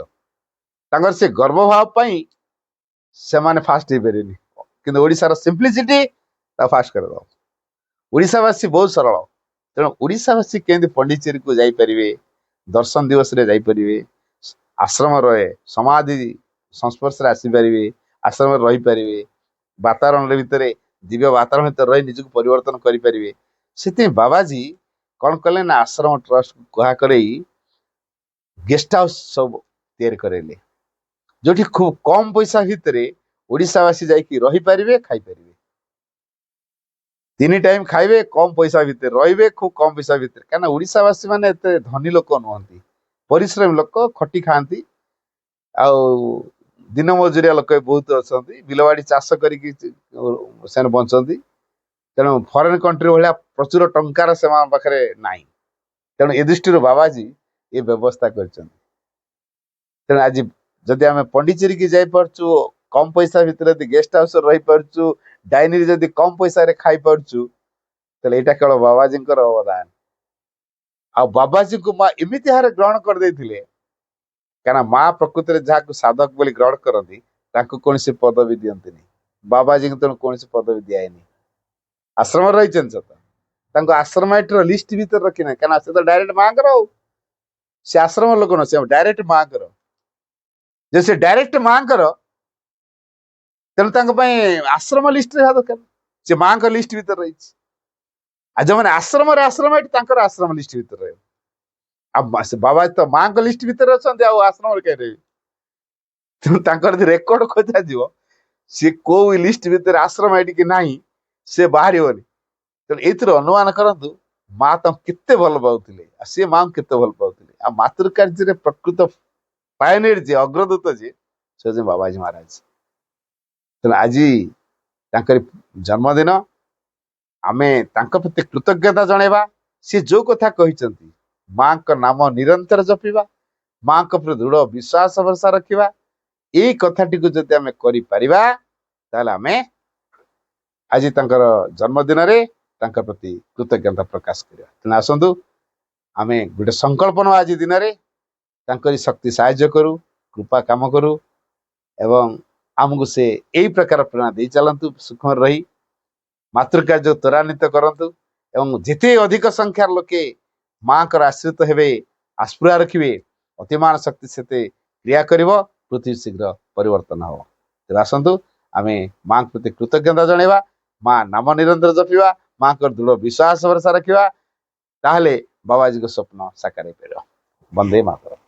ତାଙ୍କର ସେ ଗର୍ବ ଭାବ ପାଇଁ ସେମାନେ ଫାଷ୍ଟ ହେଇପାରିବେନି, କିନ୍ତୁ ଓଡ଼ିଶାର ସିମ୍ପ୍ଲିସିଟି ତାକୁ ଫାଷ୍ଟ କରିଦବ। ଓଡ଼ିଶାବାସୀ ବହୁତ ସରଳ। ତେଣୁ ଓଡ଼ିଶାବାସୀ କେମିତି ପଣ୍ଡିଚେରୀକୁ ଯାଇପାରିବେ, ଦର୍ଶନ ଦିବସରେ ଯାଇପାରିବେ, ଆଶ୍ରମରେ ସମାଧି ସଂସ୍ପର୍ଶରେ ଆସିପାରିବେ, ଆଶ୍ରମରେ ରହିପାରିବେ, ବାତାବରଣ ଭିତରେ, ଦିବ୍ୟ ବାତାବରଣ ଭିତରେ ରହି ନିଜକୁ ପରିବର୍ତ୍ତନ କରିପାରିବେ। ସେଥିପାଇଁ ବାବାଜୀ କଣ କଲେ ନା, ଆଶ୍ରମ ଟ୍ରଷ୍ଟକୁ କୁହା କରେଇ ଗେଷ୍ଟ ହାଉସ ସବୁ ତିଆରି କରେଇଲେ, ଯୋଉଠି ଖୁବ କମ ପଇସା ଭିତରେ ଓଡ଼ିଶାବାସୀ ଯାଇକି ରହିପାରିବେ, ଖାଇପାରିବେ। 3 ଟାଇମ ଖାଇବେ, କମ ପଇସା ଭିତରେ ରହିବେ, ଖୁବ କମ ପଇସା ଭିତରେ। କାହିଁକିନା ଓଡ଼ିଶାବାସୀ ମାନେ ଏତେ ଧନୀ ଲୋକ ନୁହନ୍ତି, ପରିଶ୍ରମୀ ଲୋକ, ଖଟି ଖାଆନ୍ତି। ଆଉ ଦିନ ମଜୁରିଆ ଲୋକ ବହୁତ ଅଛନ୍ତି, ବିଲବାଡି ଚାଷ କରିକି ସେମାନେ ବଞ୍ଚନ୍ତି। ତେଣୁ ଫରେନ କଣ୍ଟ୍ରି ଭଳିଆ ପ୍ରଚୁର ଟଙ୍କାର ସେମାନଙ୍କ ପାଖରେ ନାହିଁ। ତେଣୁ ଏ ଦୃଷ୍ଟିରୁ ବାବାଜୀ ଏ ବ୍ୟବସ୍ଥା କରିଛନ୍ତି। ତେଣୁ ଆଜି ଯଦି ଆମେ ପଣ୍ଡିଚେରୀକି ଯାଇପାରୁଛୁ, କମ ପଇସା ଭିତରେ ଯଦି ଗେଷ୍ଟ ହାଉସରେ ରହିପାରୁଛୁ, ଡାଇନିରେ ଯଦି କମ ପଇସାରେ ଖାଇପାରୁଛୁ, ତାହେଲେ ଏଇଟା କେବଳ ବାବାଜୀଙ୍କର ଅବଦାନ। ଆଉ ବାବାଜୀଙ୍କୁ ମା ଏମିତି ଭାବରେ ଗ୍ରହଣ କରିଦେଇଥିଲେ, କାରଣ ମା ପ୍ରକୃତିରେ ଯାହାକୁ ସାଧକ ବୋଲି ଗ୍ରହଣ କରନ୍ତି, ତାଙ୍କୁ କୌଣସି ପଦବୀ ଦିଅନ୍ତିନି। ବାବାଜୀଙ୍କୁ ତେଣୁ କୌଣସି ପଦବୀ ଦିଆହେଇନି। ଆଶ୍ରମରେ ରହିଛନ୍ତି ସତ, ତାଙ୍କୁ ଆଶ୍ରମାଇଟର ଲିଷ୍ଟ ଭିତରେ ରଖିନାହିଁ, କାରଣ ସେ ତ ଡାଇରେକ୍ଟ ମାଙ୍କର। ଆଉ ସେ ଆଶ୍ରମ ଲୋକ ନୁହଁ, ସେ ଡାଇରେକ୍ଟ ମାଙ୍କର। ଯେ ସେ ଡାଇରେକ୍ଟ ମାଙ୍କର, ତେଣୁ ତାଙ୍କ ପାଇଁ ଆଶ୍ରମ ଲିଷ୍ଟରେ ହେବା ଦରକାର। ସେ ମାଙ୍କ ଲିଷ୍ଟ ଭିତରେ ରହିଛି। ଆଉ ଯୋଉମାନେ ଆଶ୍ରମାଇଟ, ତାଙ୍କର ଆଶ୍ରମ ଲିଷ୍ଟ ଭିତରେ ରହିବ। ଆଉ ବାବା ତ ମାଙ୍କ ଲିଷ୍ଟ ଭିତରେ ଅଛନ୍ତି, ଆଉ ଆଶ୍ରମରେ କାହିଁ ରହିବେ? ତେଣୁ ତାଙ୍କର ଯଦି ରେକର୍ଡ ଖୋଜାଯିବ, ସିଏ କୋଉ ଲିଷ୍ଟ ଭିତରେ ଆଶ୍ରମାଇଟ କି ନାହିଁ, ସେ ବାହାରିବନି। ତେଣୁ ଏଇଥିରୁ ଅନୁମାନ କରନ୍ତୁ ମା ତାଙ୍କୁ କେତେ ଭଲ ପାଉଥିଲେ, ଆଉ ସିଏ ମାଙ୍କୁ କେତେ ଭଲ ପାଉଥିଲେ। ଆଉ ମାତୃକାର୍ଯ୍ୟରେ ପ୍ରକୃତ ପାୟନିୟର ଯିଏ, ଅଗ୍ରଦୂତ ଯିଏ, ସେ ହଉଛି ବାବାଜୀ ମହାରାଜ। ତେଣୁ ଆଜି ତାଙ୍କର ଜନ୍ମଦିନ, ଆମେ ତାଙ୍କ ପ୍ରତି କୃତଜ୍ଞତା ଜଣେଇବା। ସେ ଯୋଉ କଥା କହିଛନ୍ତି, ମାଙ୍କ ନାମ ନିରନ୍ତର ଜପିବା, ମାଙ୍କ ପ୍ରତି ଦୃଢ ବିଶ୍ୱାସ ଭରସା ରଖିବା, ଏଇ କଥାଟିକୁ ଯଦି ଆମେ କରିପାରିବା, ତାହେଲେ ଆମେ ଆଜି ତାଙ୍କର ଜନ୍ମଦିନରେ ତାଙ୍କ ପ୍ରତି କୃତଜ୍ଞତା ପ୍ରକାଶ କରିବା। ତେଣୁ ଆସନ୍ତୁ ଆମେ ଗୋଟେ ସଂକଳ୍ପ ନେବା ଆଜି ଦିନରେ, ତାଙ୍କରି ଶକ୍ତି ସାହାଯ୍ୟ କରୁ, କୃପା କାମ କରୁ ଏବଂ ଆମକୁ ସେ ଏଇ ପ୍ରକାର ପ୍ରେରଣା ଦେଇ ଚାଲନ୍ତୁ। ସୁଖରେ ରହି ମାତୃକାର୍ଯ୍ୟ ତ୍ୱରାନ୍ୱିତ କରନ୍ତୁ ଏବଂ ଯେତେ ଅଧିକ ସଂଖ୍ୟାର ଲୋକେ ମାଙ୍କର ଆଶ୍ରିତ ହେବେ, ଆସ୍ପୃହା ରଖିବେ, ଅତିମାନ ଶକ୍ତି ସେତେ କ୍ରିୟା କରିବ, ପୃଥିବୀ ଶୀଘ୍ର ପରିବର୍ତ୍ତନ ହେବ। ତେବେ ଆସନ୍ତୁ ଆମେ ମାଙ୍କ ପ୍ରତି କୃତଜ୍ଞତା ଜଣାଇବା, ମା ନାମ ନିରନ୍ତର ଜପିବା, ମାଙ୍କର ଦୃଢ଼ ବିଶ୍ୱାସ ଭରସା ରଖିବା, ତାହେଲେ ବାବାଜୀଙ୍କ ସ୍ୱପ୍ନ ସାକାର ହେଇପାରିବ। ବନ୍ଦେ ମାତରମ୍।